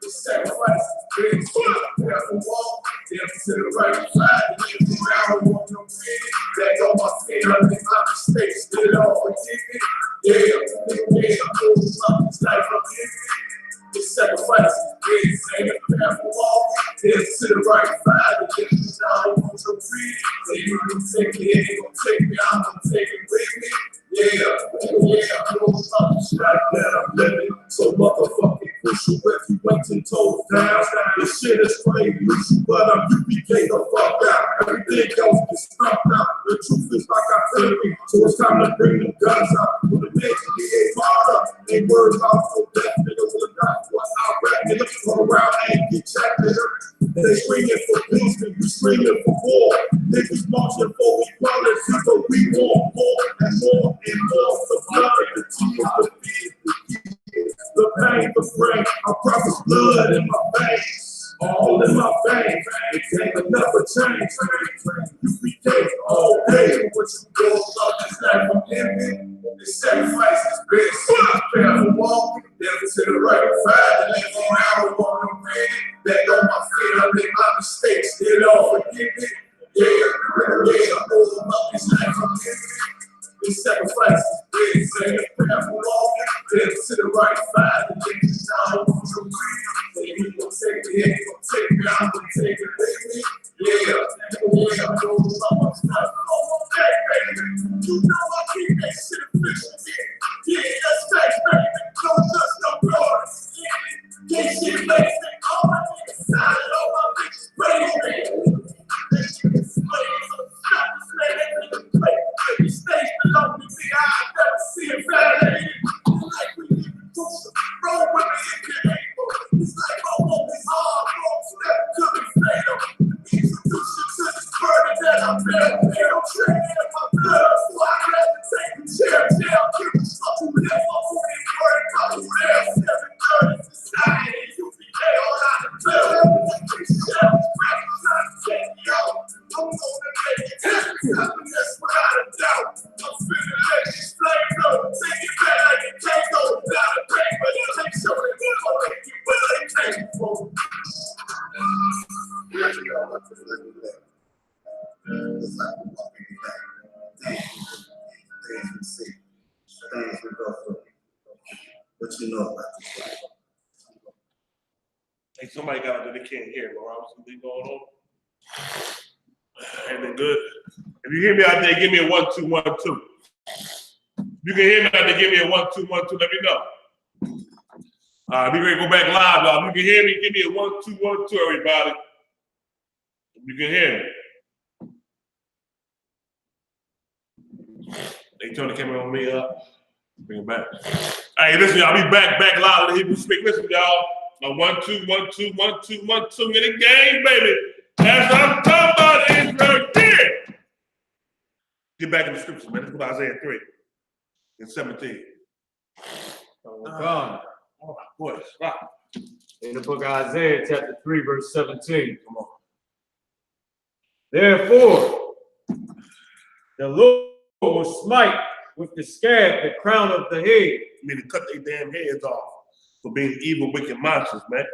The sacrifice, big fun, careful walk, damn to the right side, around on your feet, back on my feet, I'm in outer space, get it all forgive it. Yeah, I know about this life, I'm living. The sacrifice, big fun, careful walk, damn to the right side, around on your feet, so you can take me, ain't gonna take me, I'm gonna take it with me. Yeah, I know about this life that I'm living, so motherfucking push you if you went and told down. This shit is plain loose, but I'm U.P.K. the fuck out. Everything else is stumped out. The truth is like I tell you, so it's time to bring the guns out. When the nation ain't hard up, ain't worried about no death, nigga will die for an hour. rap, you look around and get checked. They screaming for peace, we screaming for war. Niggas marching for equality, but we want more and more and more. The blood, the tears, the fear, the pain, the brain. I promise blood in my veins. All in my veins, it ain't another change. U.P.K. all day. What you do about this life I'm living? This sacrifice is best. Prepare for walking, never to the right. 5 to live around on the red. That on my feet, I make my mistakes. They all forgive it. Yeah, I know about this life I'm living. This sacrifice is best. Prepare for walking, never to the right. 5 to live around on the red. He gonna take me, he gonna take me, I'm gonna take it with me. Yeah, I know about my stuff. Okay, baby, you know I keep that shit official. Yeah, that's right, baby. No just no glory. Yeah, this shit lazy. All my niggas solid, all my bitches crazy. This shit is slaves. Stop this lady, play. This stage belong to me. I never see it validated. Like we live in Crucial. Roll with me if you're able. It's like my hope is hard, folks. That could be fatal. Introduction to this burden that I bear. I'm training in my blood, so I rather take the chair down. Keep the struggle with that fucking word. Come with that 730 society. U.P.K. all out of bill. I'm gonna make it happen. That's without a doubt. I'm finna let these flames go. Take it back like it can't go without a paper. Take sure that we're gonna make it where they came from. It's like we're walking back. Things we see, things we go through. What you know about this life? Hey, somebody got out there, they can't hear, bro. Something going on. Ain't good. If you hear me out there, give me a 1 2 1 2. You can hear me out there, give me a 1 2 1 2. Let me know. If you ready to go back live, y'all. If you can hear me, give me a 1 2 1 2, everybody. If you can hear me. They turn the camera on me up. Bring it back. Hey, listen, y'all. Be back live in the Hebrew.Speak. Listen, y'all. 1 2 1 2 1 2 1 2 in the game, baby. That's what I'm talking about, Israel. Yeah. Get back in the scriptures, man. Let's go to Isaiah 3 and 17. Oh, God. Oh, my voice. Wow. In the book of Isaiah, chapter 3, verse 17. Come on. Therefore, the Lord will smite with the scab the crown of the head. I mean, to cut their damn heads off for being evil, wicked monsters, man.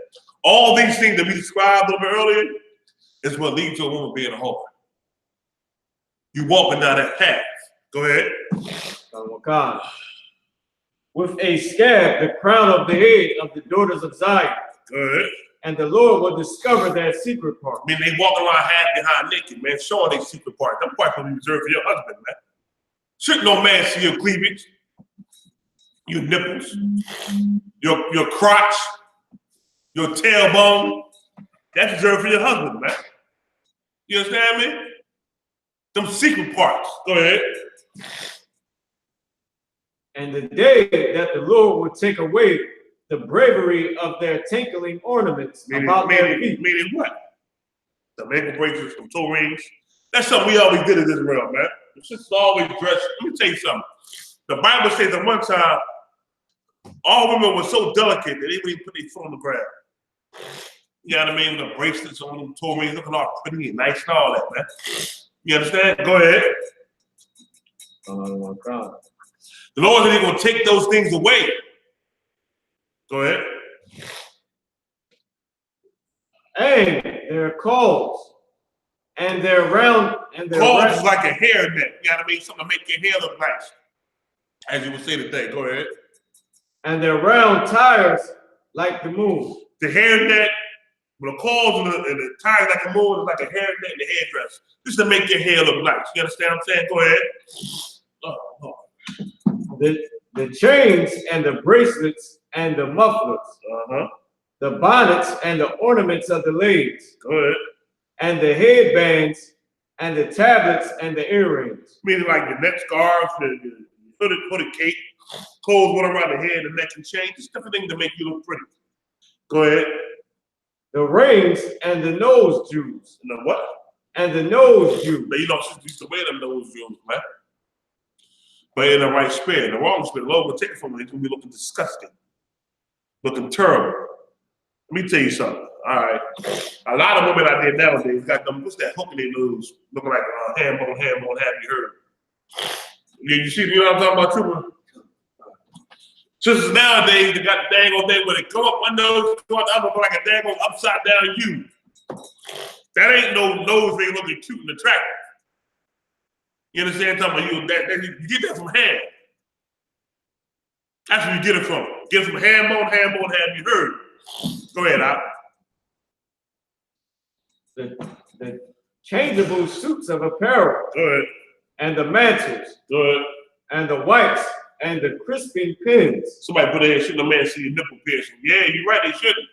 All these things that we described over earlier is what leads to a woman being a whore. You walking down that path. Go ahead. Oh, God. With a scab the crown of the head of the daughters of Zion. Go ahead. And the Lord will discover their secret part. I mean, they walking around half behind naked, man, showing their secret part. That part will be reserved for your husband, man. Should no man see your cleavage, your nipples, your crotch, your tailbone. That's reserved for your husband, man. You understand me? Them secret parts. Go ahead. And the day that the Lord will take away the bravery of their tinkling ornaments about their feet. Meaning what? The ankle bracelets, some toe rings. That's something we always did in Israel, man. The sisters always dressed. Let me tell you something. The Bible says at one time, all women were so delicate that they wouldn't even put their foot on the ground. You know what I mean? The bracelets on them, toe rings, looking all pretty and nice and all that, man. You understand? Go ahead. Oh, God. The Lord said He's going to take those things away. Go ahead. And their calls and their round and their calls is like a hair net. You know what I mean? Something to make your hair look nice. As you would say today. Go ahead. And their round tires like the moon. The hair net, with the calls and the tires like the moon is like a hair net and the hairdress. This is to make your hair look nice. You understand what I'm saying? Go ahead. The chains and the bracelets and the mufflers, the bonnets and the ornaments of the legs, and the headbands and the tablets and the earrings. Meaning like the neck scarves, the hooded cape, clothes going around the head, the neck and chain, just different things to make you look pretty. Go ahead. The rings and the nose Jews. The what? And the nose Jews. But you know, she used to wear them nose Jews, man. But in the right spirit, in the wrong spirit, the Lord will take it from her. It's going to be looking disgusting, looking terrible. Let me tell you something. All right. A lot of women out there nowadays got them, what's that hook in their nose, looking like ham bone, have you heard? Yeah, you see, you know what I'm talking about, too? Sisters nowadays, they got the dang old thing where they come up one nose, go out the other, like a dang old upside down U. That ain't no nose ring looking cute and attractive. You understand what I'm talking about? You get that from ham. That's where you get it from. Get it from ham bone, have you heard? Go ahead, Al. The changeable suits of apparel. Go ahead. And the mantles. Go ahead. And the wipes. And the crisping pins. Somebody put their shouldn't a man see a nipple piercing. Yeah, you're right, they shouldn't.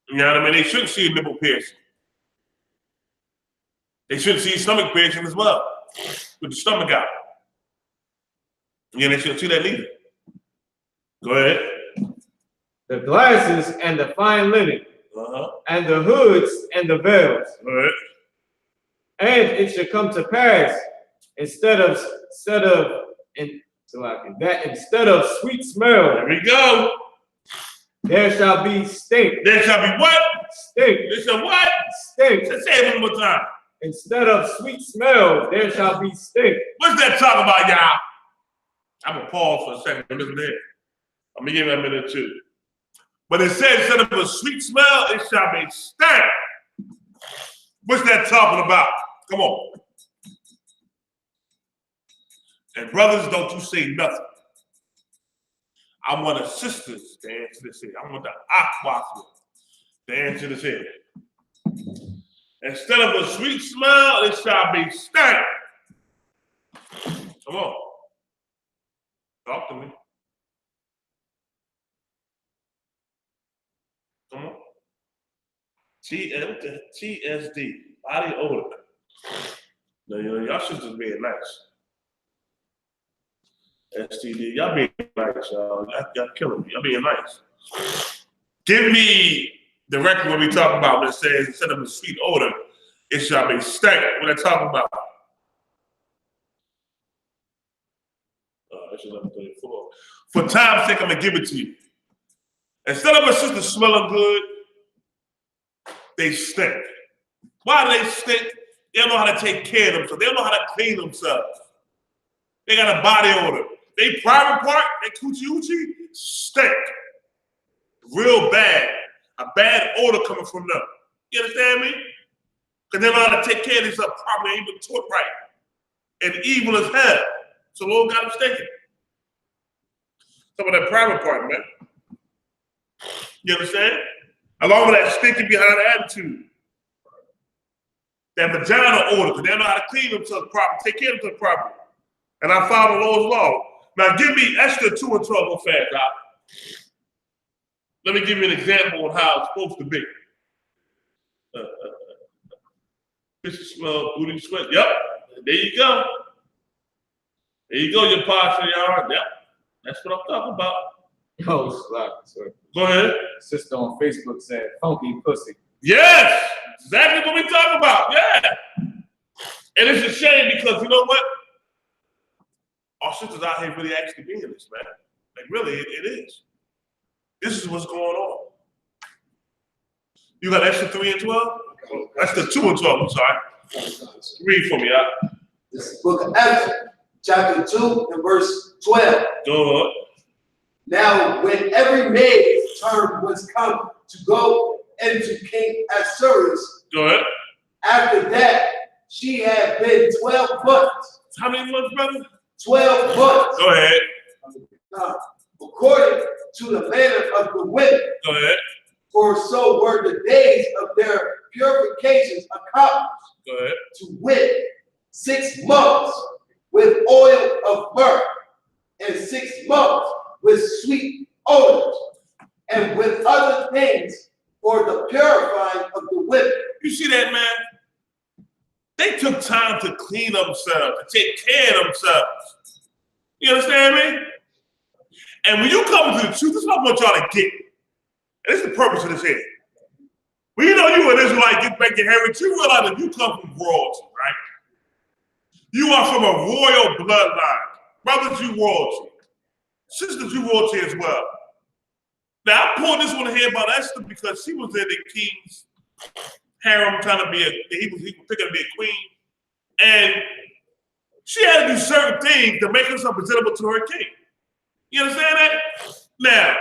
You know what I mean? They shouldn't see a nipple piercing. They shouldn't see a stomach piercing as well. With the stomach out. Yeah, they shouldn't see that neither. Go ahead. The glasses and the fine linen. And the hoods and the veils. Go ahead. And it shall come to pass instead of sweet smell. There we go. There shall be stink. There shall be what? Stink. There shall what? Stink. Let's say it one more time. Instead of sweet smell, there shall be stink. What's that talking about, y'all? I'm gonna pause for a second. Listen there. I'm gonna give you a minute or two. But it says instead of a sweet smell, it shall be stank. What's that talking about? Come on. And brothers, don't you say nothing. I want the sisters to answer this here. I want the aquas to answer this here. Instead of a sweet smell, it shall be stank. Come on. Talk to me. Come on. TSD, body odor. Now, y'all sisters being nice. STD, y'all being nice, y'all. Y'all killing me. Y'all being nice. Give me the record when we talk about when it says instead of a sweet odor, it shall be stank. What I talking about? That's 11:34. For time's sake, I'm gonna give it to you. Instead of a sister smelling good, they stink. Why do they stink? They don't know how to take care of themselves. They don't know how to clean themselves. They got a body odor. They private part, they coochie stink. Real bad. A bad odor coming from them. You understand me? Because they don't know how to take care of themselves properly, ain't been taught right. And evil as hell. So Lord got them stinking. Some of that private part, man. You understand? Along with that stinking behind the attitude. That vagina odor, because they don't know how to clean themselves properly, take care of themselves properly. And I follow the Lord's law. Now give me Esther 2 and 12 real fast, Doc. Let me give you an example of how it's supposed to be. Fish smell, booty sweat. Yep, there you go. There you go, your posture, y'all. Yep, that's what I'm talking about. Oh, sorry. Go ahead. Sister on Facebook said, funky pussy. Yes, exactly what we talking about. Yeah. And it's a shame because you know what? Our sisters out here really actually being this, man. Like really, it is. This is what's going on. You got Esther 3 and 12? Esther 2 and 12, I'm sorry. Read for me, out. This is the book of Esther, chapter 2 and verse 12. Go ahead. Now, when every maid's turn was come to go into King Ahasuerus, Go ahead. after that, she had been 12 months. How many months, brother? 12 months. Go ahead. According to the manner of the women. Go ahead. For so were the days of their purifications accomplished. Go ahead. To wit, 6 months with oil of myrrh, and 6 months with sweet odors, and with other things for the purifying of the women. You see that, man? They took time to clean themselves, to take care of themselves. You understand me? And when you come to the truth, this is what I want y'all to get. And it's the purpose of this here. When you know you an Israelite, get back your heritage, you realize that you come from royalty, right? You are from a royal bloodline. Brothers, you royalty. Sisters, you royalty as well. Now, I pulled this one here about Esther because she was in the king's harem trying to be he was picking to be a queen. And she had to do certain things to make herself presentable to her king. You understand that? Now,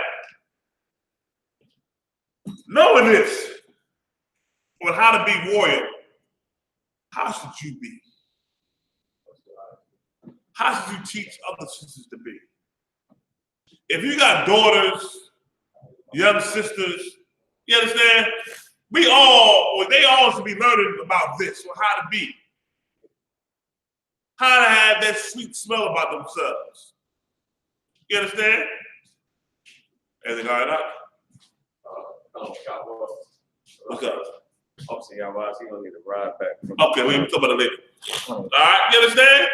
knowing this, on how to be royal, how should you be? How should you teach other sisters to be? If you got daughters, young sisters, you understand? They all should be learning about this, or how to be. How to have that sweet smell about themselves. You understand? Anything all right? What's up? Obviously, y'all watch, he gonna need to ride back. Okay, we can talk about it later. All right, you understand?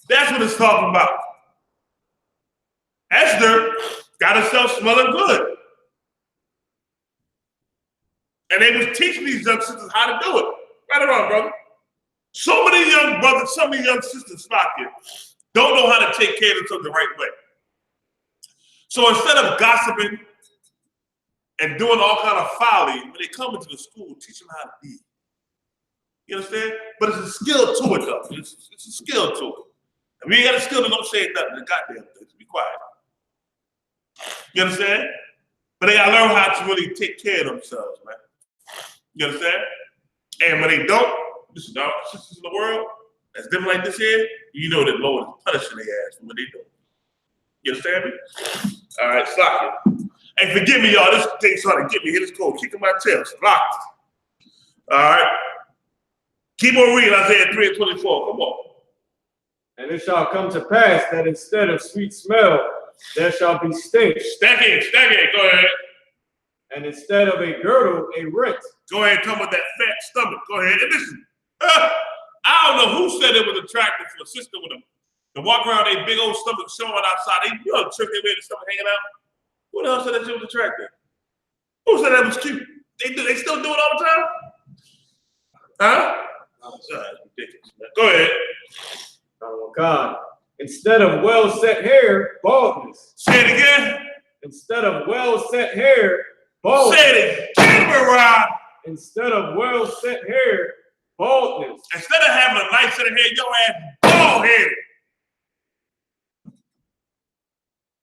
That's what it's talking about. Esther got herself smelling good. And they was teaching these young sisters how to do it. Right or wrong, brother? So many young brothers, so many young sisters out here don't know how to take care of themselves the right way. So instead of gossiping and doing all kind of folly, when they come into the school, teach them how to be. You understand? But it's a skill to it, though. It's a skill to it. If you ain't got a skill, then don't say nothing. The goddamn thing. Be quiet. You understand? But they gotta learn how to really take care of themselves, man. You understand? And when they don't, listen, dog, sisters in the world that's different like this here, you know that the Lord is punishing their ass for what they do. You understand me? All right, slap it. Hey, forgive me, y'all. This thing's trying to get me. Hit this cold, kicking my tail. Locked. All right. Keep on reading Isaiah 3:24. Come on. And it shall come to pass that instead of sweet smell, there shall be stink. Stacking. Go ahead. And instead of a girdle, a rent. Go ahead, talk about that fat stomach. Go ahead. And listen, I don't know who said it was attractive for a sister with them to walk around a big old stomach showing outside. You know, church they made the stomach hanging out. Who the hell said that shit was attractive? Who said that was cute? They still do it all the time? Huh? That's ridiculous, man. Go ahead. Oh God. Instead of well set hair, baldness. Say it again. Instead of well set hair, baldness. Say it again, Rob. Instead of well set hair, baldness. Instead of having a nice set of hair, your ass bald headed.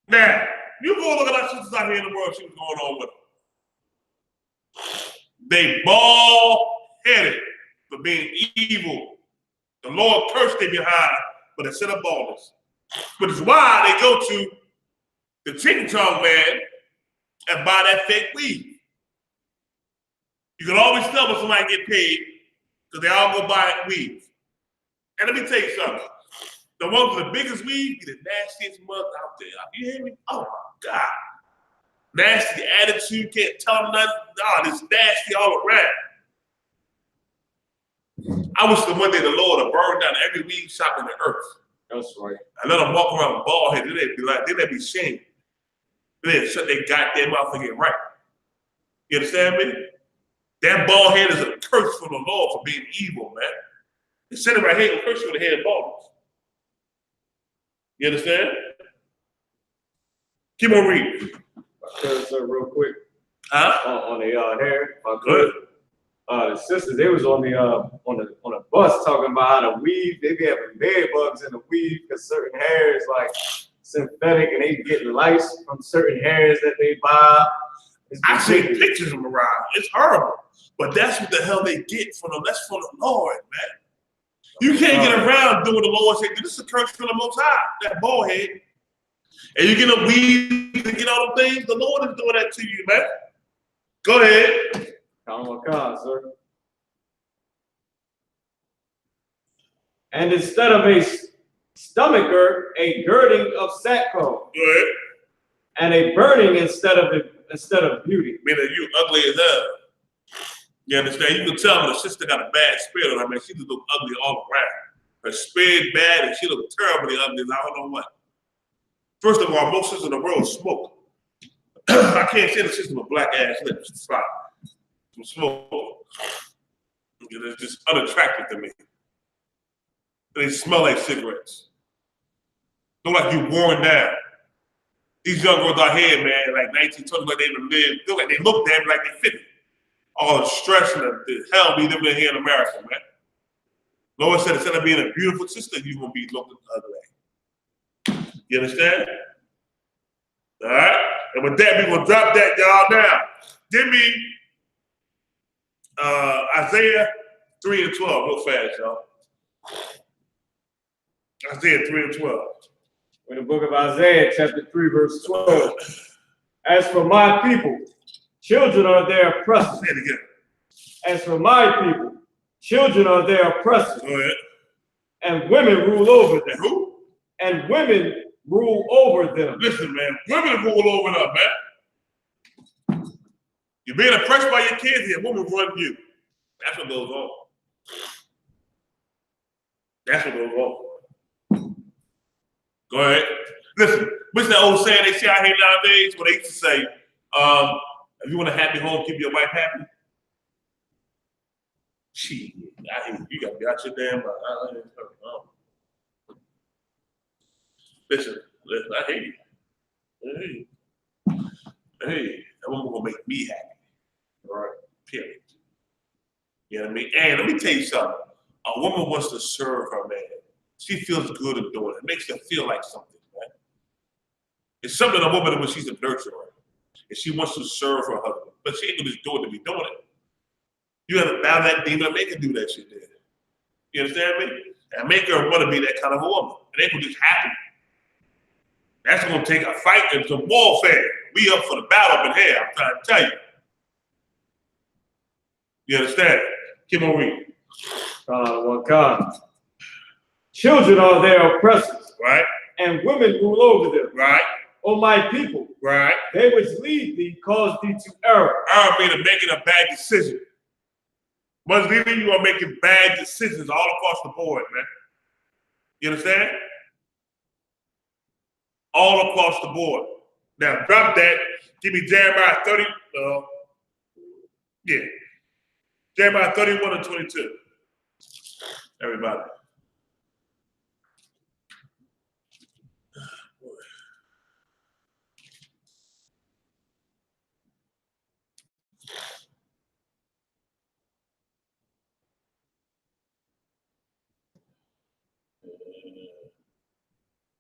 Now, you go look at our sisters out here in the world, see what's going on with them. They bald headed for being evil. The Lord cursed them behind for the sin of baldness. Which is why they go to the chicken tongue man and buy that fake weave. You can always tell when somebody get paid because they all go buy weave. And let me tell you something. The ones with the biggest weave be the nastiest mother out there. You hear me? Oh my God. Nasty attitude, can't tell them nothing. Oh, it's nasty all around. I wish the one day the Lord would burn down every weed shop in the earth. That's right. I let them walk around bald headed. They'd be shamed. They'd shut their goddamn mouth and get right. You understand me? That bald head is a curse from the Lord for being evil, man. They said it right here, a curse for the head of baldness. You understand? Keep on reading. Sir, real quick. Huh? On the hair. Good. The sisters, they was on the bus talking about how to weave. They be having bed bugs in the weave because certain hair is like synthetic and they be getting lice from certain hairs that they buy. I've seen pictures of them around. It's horrible. But that's what the hell they get from them. That's from the Lord, man. You can't get around doing the Lord say, this is a curse from the Most High, that bald head. And you get a weave and get all the things. The Lord is doing that to you, man. Go ahead. God, sir. And instead of a stomacher, a girding of sackcloth. Go ahead. And a burning instead of beauty. Meaning you ugly as hell. You understand? You can tell when a sister got a bad spirit on her, man. She just look ugly all around. Her spirit bad and she look terribly ugly. I don't know what. First of all, most sisters in the world smoke. I can't say the sister with black ass lips. It's fine. Some smoke. It's just unattractive to me. They smell like cigarettes. Look like you worn down. These young girls out here, man, like 19, 20, like they even live, feel like they look damn like they fit. All the stress and the hell we living in here in America, man. Lord said instead of being a beautiful sister, you're gonna be looking ugly. You understand? All right? And with that, we're gonna drop that, y'all, now. Give me Isaiah 3 and 12, real fast, y'all. Isaiah 3 and 12. In the book of Isaiah, chapter 3, verse 12. As for my people, children are their oppressors. Say it again. As for my people, children are their oppressors. Go ahead. And women rule over them. Who? And women rule over them. Listen, man, women rule over them, man. You're being oppressed by your kids here, women run you. That's what goes on. That's what goes on. Go ahead. Listen, what's that old saying they say out here nowadays? What they used to say, if you want a happy home, keep your wife happy. Shit, I hear you. You gotta be out your damn mind. Listen, I hear you. Hey, that woman gonna make me happy. All right, period. You know what I mean? And let me tell you something. A woman wants to serve her man. She feels good in doing it. It makes her feel like something, right? It's something a woman when she's a nurturer. And she wants to serve her husband. But she ain't gonna just do it to be doing it. You have to battle that demon and make her do that shit there. You understand me? And make her want to be that kind of a woman. It ain't gonna just happen. That's gonna take a fight and some warfare. We up for the battle up in here, I'm trying to tell you. You understand? Keep on reading. One God. Children are their oppressors. Right? And women rule over them. Right? O my people. Right? They which lead thee cause thee to error. Error meaning making a bad decision. Once leading, you are making bad decisions all across the board, man. You understand? All across the board. Now, drop that. Give me Jeremiah 30. Yeah. Jeremiah 31 and 22. Everybody.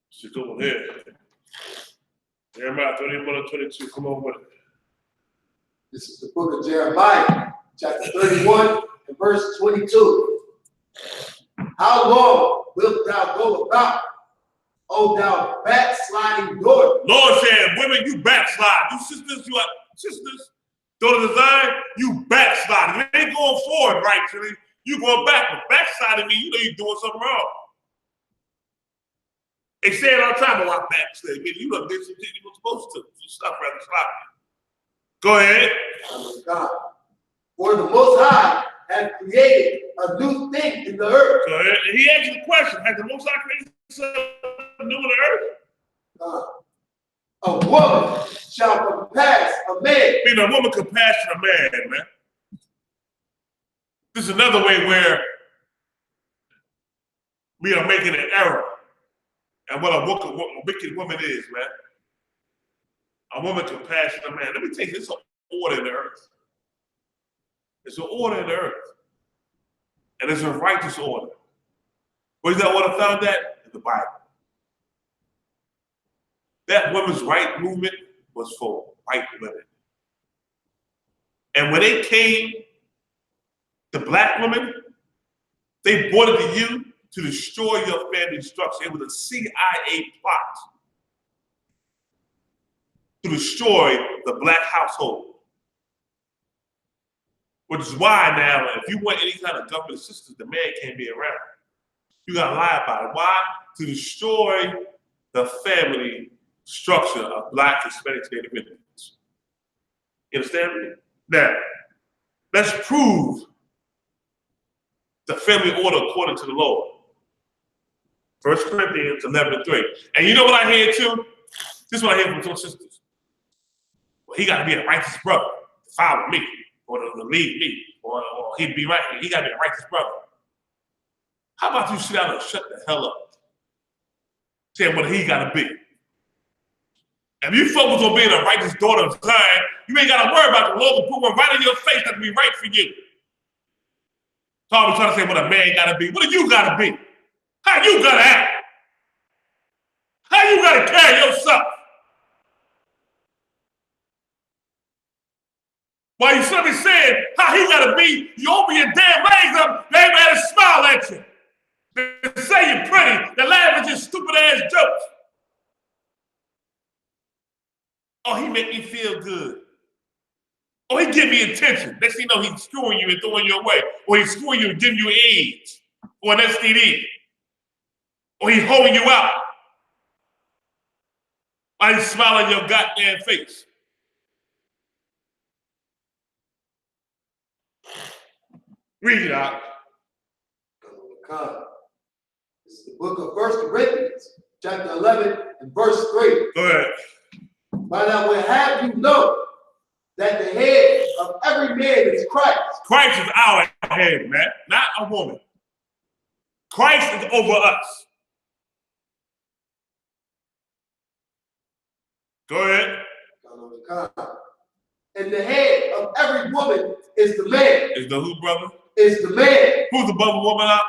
She's over here. Jeremiah 31 and 22. Come on with it. This is the book of Jeremiah, chapter 31 and verse 22. How long wilt thou go about, O thou backsliding daughter? Lord said, women, you backslide. You sisters, you are sisters. Daughter of Zion, you backslide. You ain't going forward rightfully. You going backward. Backsliding means you know you're doing something wrong. They say it all the time about backsliding. I mean, you done did some things you were supposed to. So stop rather sloppy. Go ahead. God. For the Most High hath created a new thing in the earth. So he asked you the question, has the Most High created something new in the earth? A woman shall compass a man. Meaning a woman compassion a man, man. This is another way where we are making an error. And what a wicked woman is, man. A woman compassion a man. Let me tell you, it's an order in the earth. It's an order in the earth. And it's a righteous order. Where's that order found at? In the Bible. That women's right movement was for white women. And when they came to black women, they brought it to you to destroy your family structure. It was a CIA plot to destroy the black household. Which is why now, if you want any kind of government assistance, the man can't be around. You gotta lie about it. Why? To destroy the family structure of black, Hispanic, Native Indians. You understand me? Now, let's prove the family order according to the Lord. 1 Corinthians 11:3. And you know what I hear too? This is what I hear from some sisters. Well, he got to be a righteous brother to follow me or to lead me, or he'd be right. He got to be a righteous brother. How about you sit down and shut the hell up? Saying what he got to be. If you focus on being a righteous daughter of Zion, you ain't got to worry about the Lord put one right in your face that be right for you. So I was trying to say what a man got to be. What do you got to be? How you got to act? How you got to carry yourself? While you should be saying how he got to be, you open your damn legs up, they better smile at you. They say you're pretty, they laugh at your stupid ass jokes. Oh, he make me feel good. Oh, he give me attention. Next thing you know, he's screwing you and throwing you away. Or he's screwing you and giving you AIDS. Or an STD. Or he's holding you out. While he's smiling in your goddamn face. Read it out. This is the book of 1 Corinthians, chapter 11 and verse 3. Go ahead. But I will have you know that the head of every man is Christ. Christ is our head, man, not a woman. Christ is over us. Go ahead. And the head of every woman is the man. Is the who, brother? Is the man. Who's above a woman up?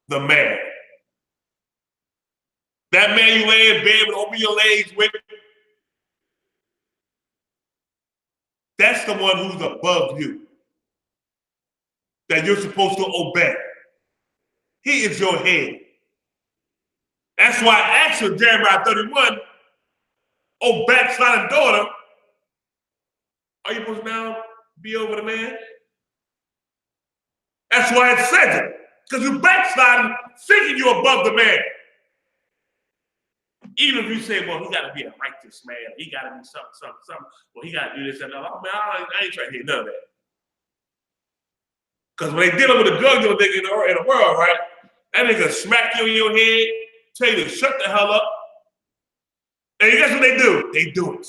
The man. That man you lay in bed with, open your legs with, that's the one who's above you. That you're supposed to obey. He is your head. That's why actually Jeremiah 31, oh backsliding daughter, are you supposed to now be over the man? That's why it says it. Because you backsliding, thinking you're above the man. Even if you say, well, he got to be a righteous man, he got to be something, well, he got to do this and that. Oh, man, I ain't trying to hear none of that. Because when they dealing with a drug dealer nigga in the world, right, that nigga smack you in your head, tell you to shut the hell up. And guess what they do? They do it.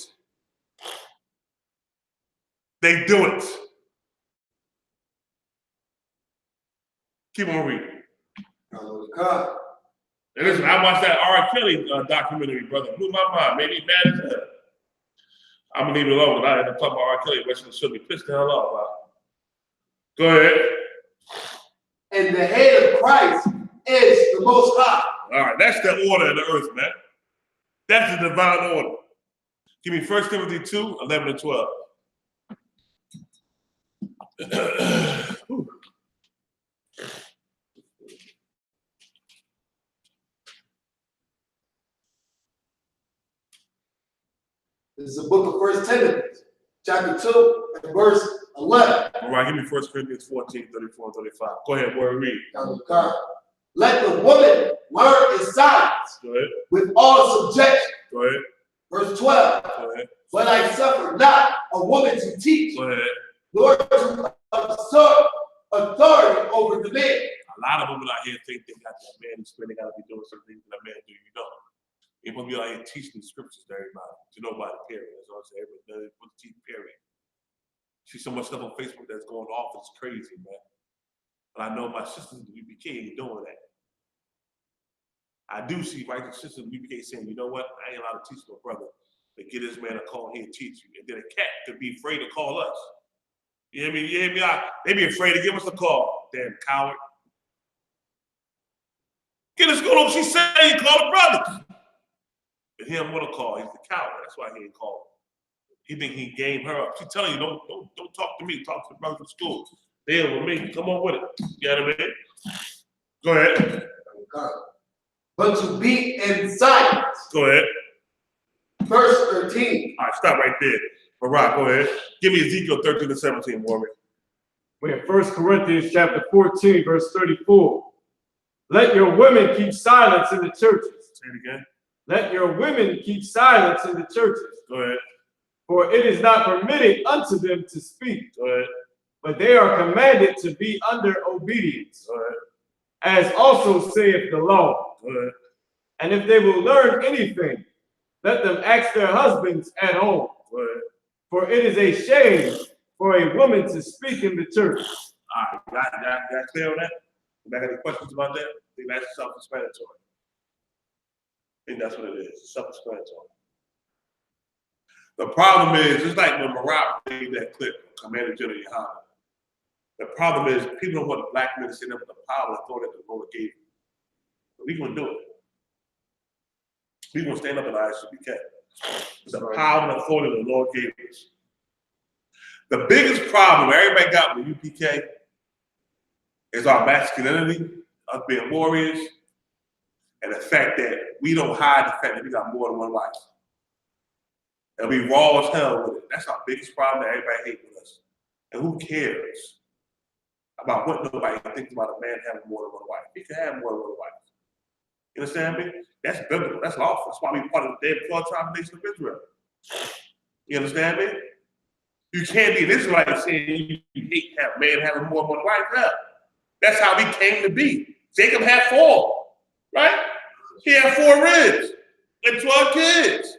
They do it. Keep on reading. And listen, I watched that R. Kelly documentary, brother. Blew my mind. Made me mad as hell. I'm gonna leave it alone. I had to talk about R. Kelly, which should be pissed the hell off about. Go ahead. And the head of Christ is the Most High. All right, that's the order of the earth, man. That's the divine order. Give me 1 Timothy 2, 11 and 12. This is the book of 1 Timothy, chapter 2, and verse 11. All right, give me 1 Corinthians 14, 34, and 35. Go ahead, boy, read. Let the woman learn in silence with all subjection. Go ahead. Verse 12. Go ahead. But I suffer not a woman to teach, Go ahead. nor to assert authority over the man. A lot of women out here think they got that man who's they got to be doing certain things that man do. You don't. You're supposed to be out here teaching the scriptures to everybody, to nobody, period. That's what I say. Everybody supposed to teach, period. See so much stuff on Facebook that's going off. It's crazy, man. But I know my sisters in the UPK ain't doing that. I do see righteous sisters in the UPK saying, you know what? I ain't allowed to teach my brother. But get this man a call here and teach you. And then a cat could be afraid to call us. You hear me? You hear me? They be afraid to give us a call. Damn coward. Get us going on. She said you call the brother. But he don't want to call. He's the coward. That's why he ain't called. He think he game her up. She's telling you, don't talk to me. Talk to the brother from school. Deal with me. Come on with it. You know what I mean? Go ahead. But to be in silence. Go ahead. Verse 13. All right, stop right there. Barak, go ahead. Give me Ezekiel 13 to 17, Warwick. We're in 1 Corinthians chapter 14, verse 34. Let your women keep silence in the churches. Say it again. Let your women keep silence in the churches. Go ahead. For it is not permitted unto them to speak. Go ahead. But they are commanded to be under obedience. Go ahead. As also saith the law. Go ahead. And if they will learn anything, let them ask their husbands at home. Go ahead. For it is a shame for a woman to speak in the church. All right, got clear on that? You got any questions about that? I think that's self-explanatory. I think that's what it is, self-explanatory. The problem is, just like when Barack played that clip, Commander General Yohanna, the problem is people don't want the black men to stand up with the power and authority that the Lord gave them. But we're going to do it. We're going to stand up in I.S.U.P.K. The power and authority the Lord gave us. The biggest problem everybody got with UPK is our masculinity, us being warriors, and the fact that we don't hide the fact that we got more than one wife. And we raw as hell with it. That's our biggest problem that everybody hates with us. And who cares about what nobody thinks about a man having more than one wife? He can have more than one wife. You understand me? That's biblical. That's lawful. That's why we're part of the 12-tribe nation of Israel. You understand me? You can't be an Israelite saying you hate have man having more than one wife. No. That's how we came to be. Jacob had 4, right? He had 4 ribs and 12 kids.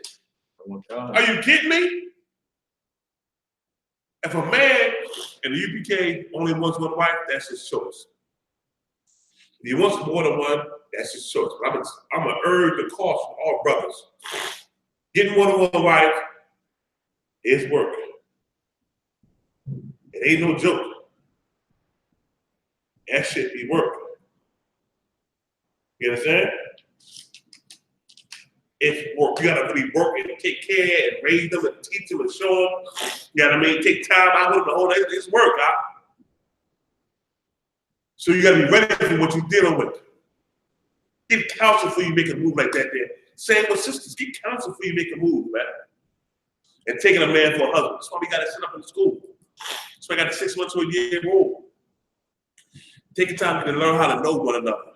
Are you kidding me? If a man in the UPK only wants one wife, that's his choice. If he wants more than one, that's his choice. But I'm going to urge the caution of all brothers. Getting more than one wife is work. It ain't no joke. That shit be work. You understand? It's work. You gotta really work and take care and raise them and teach them and show them. You gotta take time out with them. Oh, it's work. So you gotta be ready for what you're dealing with. Get counsel before you make a move like that there. Same with sisters. Get counsel before you make a move, man. And taking a man for a husband. That's why we gotta set up in school. That's why I got a 6 months to a year old. Take your time to learn how to know one another.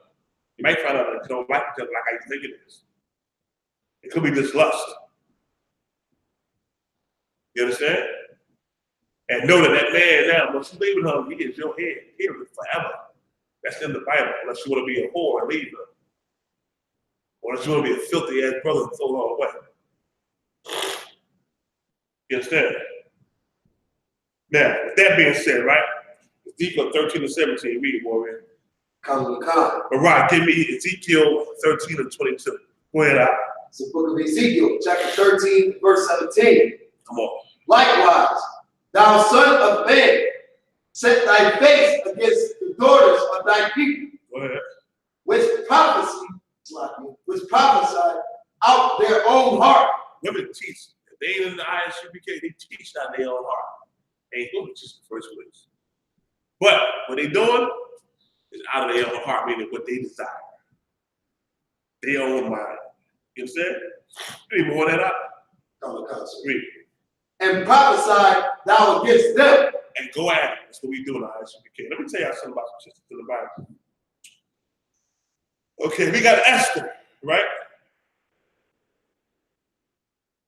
You might find out that you don't like each other like how you think it is. It could be just lust. You understand? And know that that man now, once you leave with her, he is your head, period, forever. That's in the Bible, unless you want to be a whore and leave her. Or unless you want to be a filthy ass brother and throw her away. You understand? Now, with that being said, right? Ezekiel 13 and 17, read it, warrior. Come to God. All right, give me Ezekiel 13 and 22. Go ahead out. It's the book of Ezekiel, chapter 13, verse 17. Come on. Likewise, thou son of man, set thy face against the daughters of thy people, Go ahead. which prophesy out their own heart. Women teach. If they ain't in the I.S.U.P.K, they teach out their own heart. They ain't going to teach the first place. But what they doing is out of their own heart, meaning what they desire. Their own mind. You understand? You need more than that out. Read. And prophesy thou against them. And go at it. That's what we do in the I.S.U.P.K. Let me tell y'all something about some sisters in the Bible. Okay, we got Esther, right?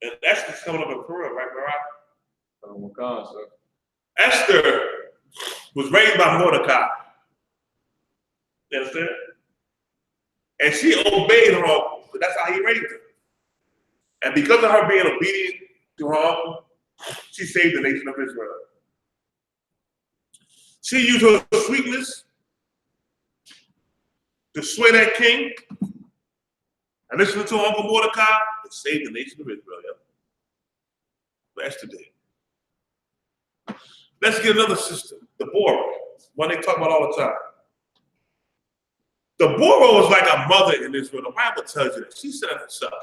And Esther's coming up in Peru, right, Barack? Oh my God, sir. Esther was raised by Mordecai. You understand? And she obeyed her uncle. So that's how he raised her. And because of her being obedient to her uncle, she saved the nation of Israel. She used her sweetness to sway that king and listen to her uncle Mordecai and save the nation of Israel. Yeah. Esther did. Let's get another sister, Deborah, one they talk about all the time. Deborah was like a mother in Israel. The Bible tells you that. She said it herself.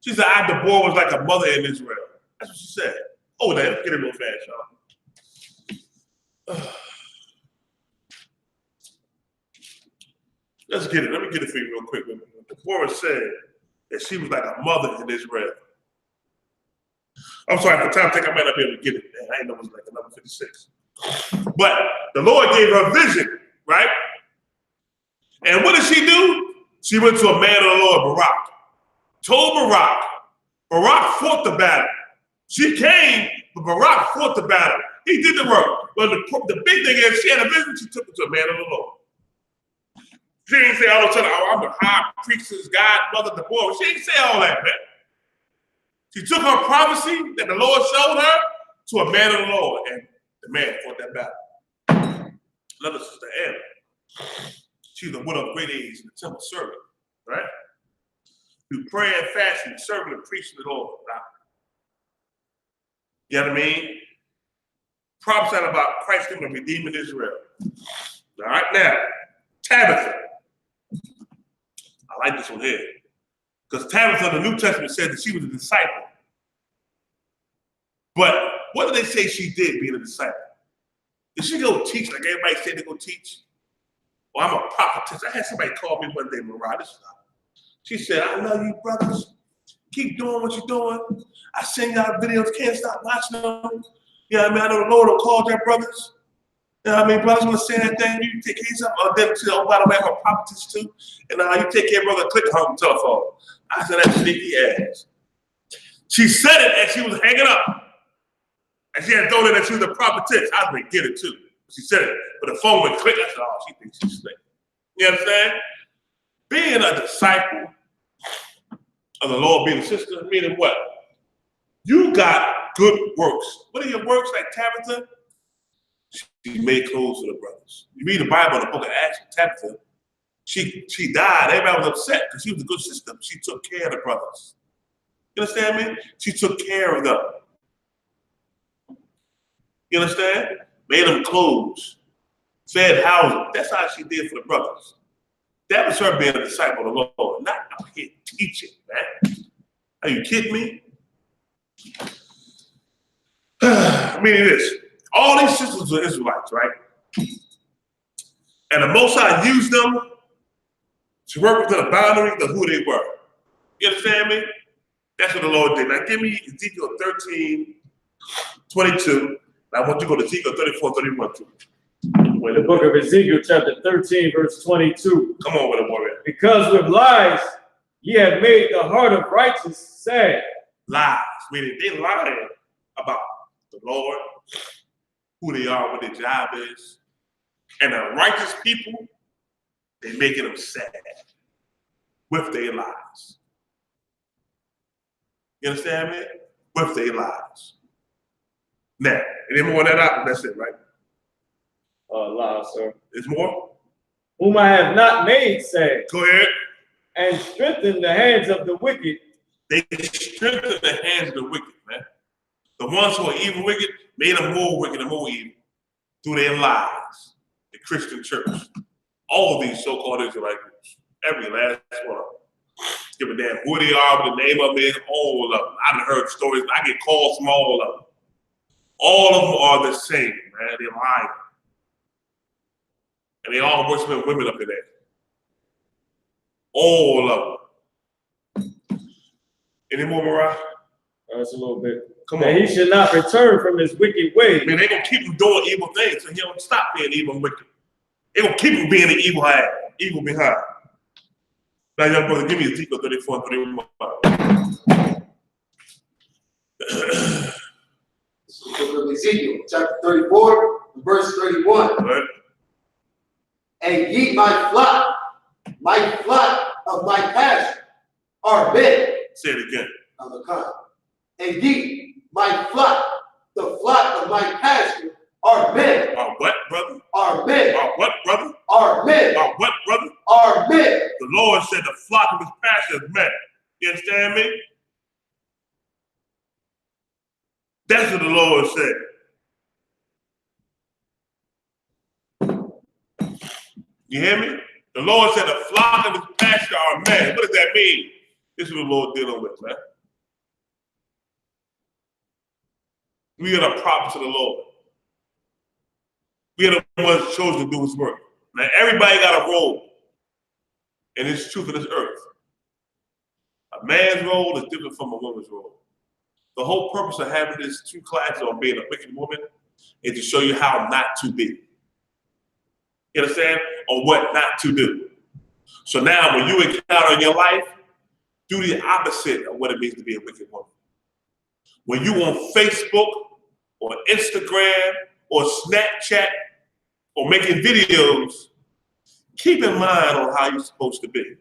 She said, Deborah was like a mother in Israel. That's what she said. Oh, then, get it real fast, y'all. Let's get it. Let me get it for you real quick. Deborah said that she was like a mother in Israel. I'm sorry, for time take, I might not be able to get it. Man, I ain't know it was like 11:56. But the Lord gave her a vision, right? And what did she do? She went to a man of the Lord, Barak. Told Barak. Barak fought the battle. She came, but Barak fought the battle. He did the work. But the big thing is, she had a vision. She took it to a man of the Lord. She didn't say all of a sudden, oh, I'm the high priestess, God, mother, Deborah. She didn't say all that, man. She took her prophecy that the Lord showed her to a man of the Lord, and the man fought that battle. Another sister, Anna. She's a widow of great age in the temple servant, right? Through prayer and fasting, serving and preaching the Lord. Right? You know what I mean? Prophesied about Christ coming and redeeming Israel. All right, now, Tabitha. I like this one here. Because Tabitha in the New Testament said that she was a disciple. But what did they say she did being a disciple? Did she go teach like everybody said they go teach? Well, I'm a prophetess. I had somebody call me one day, Mariah. She said, I love you, brothers. Keep doing what you're doing. I send y'all videos, can't stop watching them. You know what I mean? I know the Lord will call their brothers. You know what I mean? Brothers want to say that thing. You take care of yourself. Them too. Oh, by the way, I'm a prophetess too. And you take care of brother, click on the telephone. I said, that sneaky ass. She said it as she was hanging up. And she had thrown in that she was a prophetess. I was going to get it too. She said it. But the phone went click. I said, oh, she thinks she's slick. You understand? Being a disciple of the Lord, being a sister, meaning what? You got good works. What are your works like Tabitha? She made clothes for the brothers. You read the Bible in the book of Acts, Tabitha, she died. Everybody was upset because she was a good sister. She took care of the brothers. You understand me? She took care of them. You understand? Made them clothes, fed housing. That's how she did for the brothers. That was her being a disciple of the Lord, not out here teaching, man. Are you kidding me? Meaning this, all these sisters were Israelites, right? And the Most High used them to work within the boundaries of who they were. You understand me? That's what the Lord did. Now give me Ezekiel 13:22. I want you to go to Ezekiel 34:31 too. The book of Ezekiel, chapter 13, verse 22. Come on with it, warrior. Because with lies ye have made the heart of righteous sad. Lies, meaning they lying about the Lord, who they are, what their job is. And the righteous people, they making them sad with their lies. You understand me? With their lies. Now, any more on that out? That's it, right? Lies, sir. There's more? Whom I have not made sad. Go ahead. And strengthened the hands of the wicked. They strengthened the hands of the wicked, man. The ones who are evil wicked made them more wicked and more evil through their lies. The Christian church. All of these so-called Israelite groups. Every last one of them. Give a damn who they are, what the name of them is, all of them. I've heard stories. I get calls from all of them. All of them are the same, man. They're lying. And they all worship women up in there. All of them. Any more, Mariah? That's a little bit. Come on. And he should not return from his wicked ways. I mean, they're going to keep him doing evil things, so he don't stop being evil and wicked. They're going to keep him being an evil eye, evil behind. Now, young brother, give me Ezekiel 34:31. Ezekiel chapter 34, verse 31. Right. And ye my flock of my pasture are men. Say it again. Of the kind. And ye, my flock, the flock of my pasture are men. Are what, brother? Are men. Are what, brother? Are men. Are what, brother? Are men. The Lord said the flock of his pasture is men. You understand me? That's what the Lord said. You hear me? The Lord said the flock of his pasture are men. What does that mean? This is what the Lord dealing with, man. We are the prophets of the Lord. We are the ones chosen to do his work. Now, everybody got a role in this truth of this earth. A man's role is different from a woman's role. The whole purpose of having these two classes on being a wicked woman is to show you how not to be. You understand? Or what not to do. So now when you encounter in your life, do the opposite of what it means to be a wicked woman. When you on Facebook or Instagram or Snapchat or making videos, keep in mind on how you're supposed to be.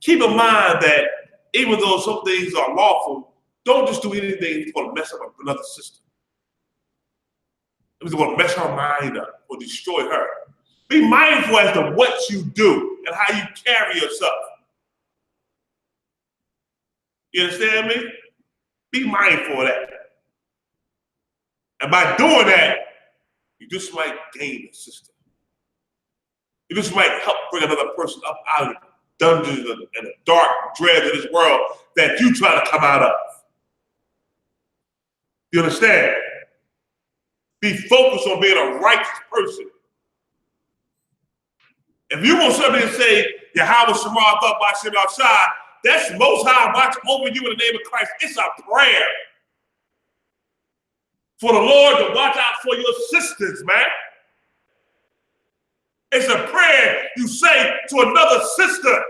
Keep in mind that even though some things are lawful, Don't just do anything that's going to mess up another sister. It's going to mess her mind up or destroy her. Be mindful as to what you do and how you carry yourself. You understand me? Be mindful of that. And by doing that, you just might gain a sister. You just might help bring another person up out of the dungeons and the dark dreads of this world that you try to come out of. You understand? Be focused on being a righteous person. If you want somebody to say, Yahweh Shema thought by Shem outside, that's Most High watching over you in the name of Christ. It's a prayer for the Lord to watch out for your sisters, man. It's a prayer you say to another sister.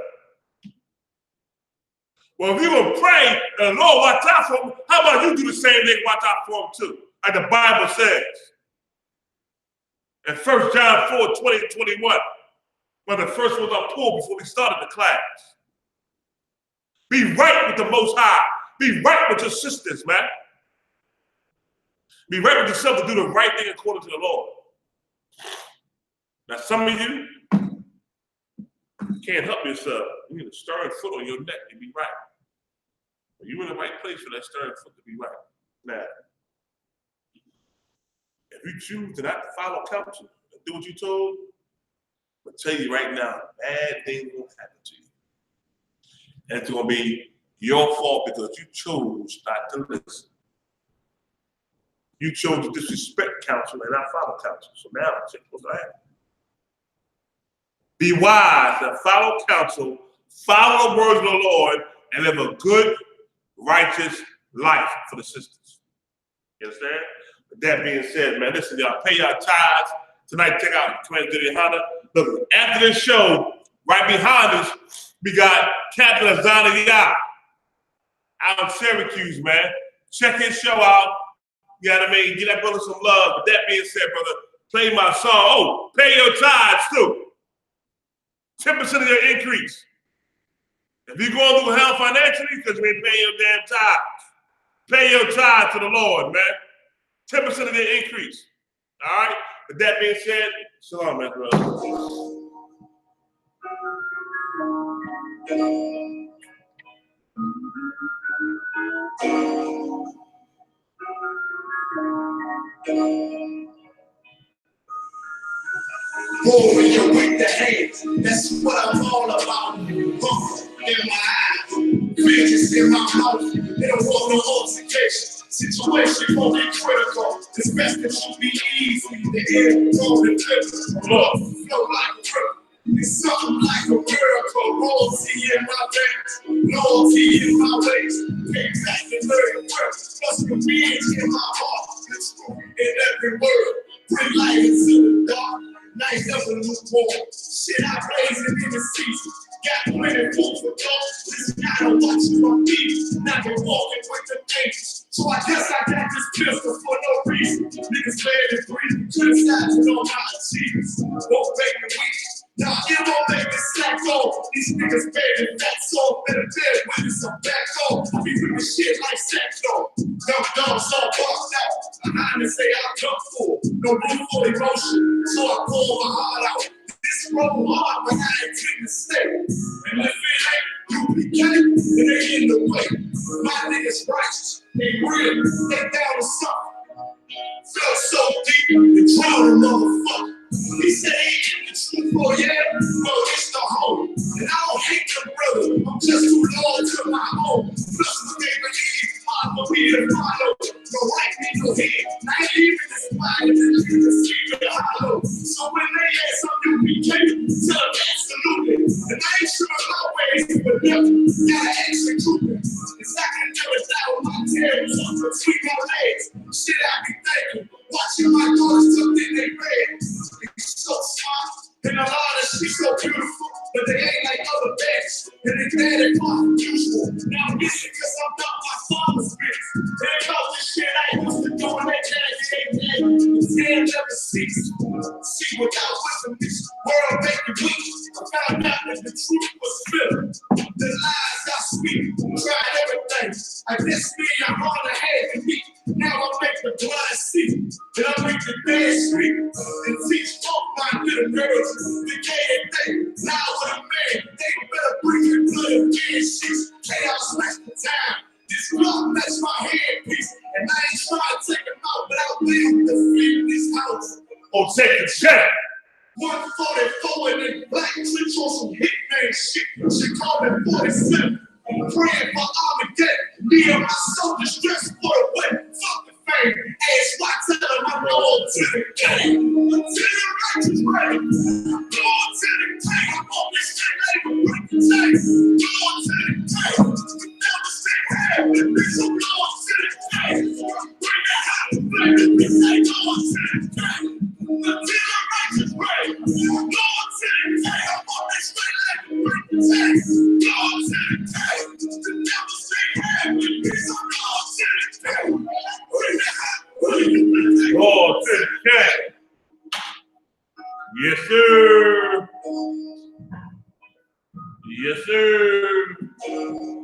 Well, if you're going to pray and the Lord watch out for them, how about you do the same thing, watch out for them too, like the Bible says. In 1 John 4, 20 and 21, one of the first ones I pulled before we started the class. Be right with the Most High. Be right with your sisters, man. Be right with yourself to do the right thing according to the Lord. Now, some of you can't help yourself. You need a stern foot on your neck to be right. But you're in the right place for that stern foot to be right. Now, if you choose to not follow counsel and do what you're told, I'm going to tell you right now, bad things will happen to you. And it's going to be your fault because you chose not to listen. You chose to disrespect counsel and not follow counsel. So now, check what's going to happen. Be wise and follow counsel, follow the words of the Lord, and live a good, righteous life for the sisters. You understand? With that being said, man, listen, y'all, pay your tithes. Tonight, check out T.D.JAKES. Look, after this show, right behind us, we got Captain Azania out in Syracuse, man. Check his show out. You know what I mean? Give that brother some love. With that being said, brother, play my song. Oh, pay your tithes, too. 10% of your increase. If you're going through hell financially because you ain't paying your damn tithes, pay your tithe to the Lord, man. 10% of your increase. All right? With that being said, shalom, man, brother. Warrior with the hands, that's what I'm all about. Hunger in my eyes, vengeance in my mouth. They don't want no altercation. Situation won't be critical. It's best that you be easy. The end won't be critical. Love flow like a river. It's something like a miracle. Royalty in my veins, loyalty in my ways. Payback and learning work. Plus revenge in my heart. The truth in every word. Bring light into the dark. Night never lukewarm. Shit, I blaze it in the season. Got plenty food for thought. Listen, I don't watch you on me. Now you're walking with the angels. So I guess I got this pistol for no reason. Niggas mad and breathing, criticizing all my achievements. Won't make me weak. Nah, it won't make me slack off. These niggas begging that soul. Better dead when it's a back off. I be with the shit like Sacco. Dumb dogs all boxed out. Behind me say I come full. No room for emotion. So I pull my heart out. This road hard, but I ain't taking a step. And if it ain't UPK, it ain't in the way. My niggas righteous, they real, they down with something. Feel so deep, the drowning motherfucker. He said he ain't the truth, oh yeah, well it's the home. And I don't hate them brother, I'm just too loyal to my own. Plus what they believe, for me to follow. No right people here, not even inspired to leave the street of the hollow. So when they ask some UPK, tell them absolutely. And I ain't sure my ways, but never gotta execute it. Cause I can never die with my tail between my legs. Shit I be thinking, watching my daughters tucked in their bed. It's so smart, and a lot of shit so beautiful, but they ain't like other bags. And they bad and far from usual. Now I'm missing cause I'm not my father's business. They know this shit I used to do when they ain't dead. His hand never ceased. See, without wisdom, this world make you weak. I found out that the truth was real. The lies I speak, tried everything. things. I guess me and Yahannah had to meet. Now I make the blind see, and I make the dead speak, and teach all my little girls the K&A. Now with a man, they better bring your blood and sheets. Hey, I'll smash the time. This block match my handpiece, and I ain't trying to take him out, but I will defend this house. Oh, take the check. 144 and then black switch on some hitman shit. She called it 47. I'm praying for Armageddon. Me and my soldiers dressed for the wet. Fuck the fame. Ask why tell them I'm going to the game. Until the righteous reign. Going to the tank. I'm on this shit later. Break the tank. Going to the tank. Never say hey. Bitch, I'm going to the tank. Bring the house back. Bitch, they going to the tank. Until the righteous reign. Going to the tank. I'm on this shit later. Break the tank. Going to the tank. Never say hey. Bitch, I'm going to the tank. Bring the house. Oh, to the check. Yes, sir. Yes, sir.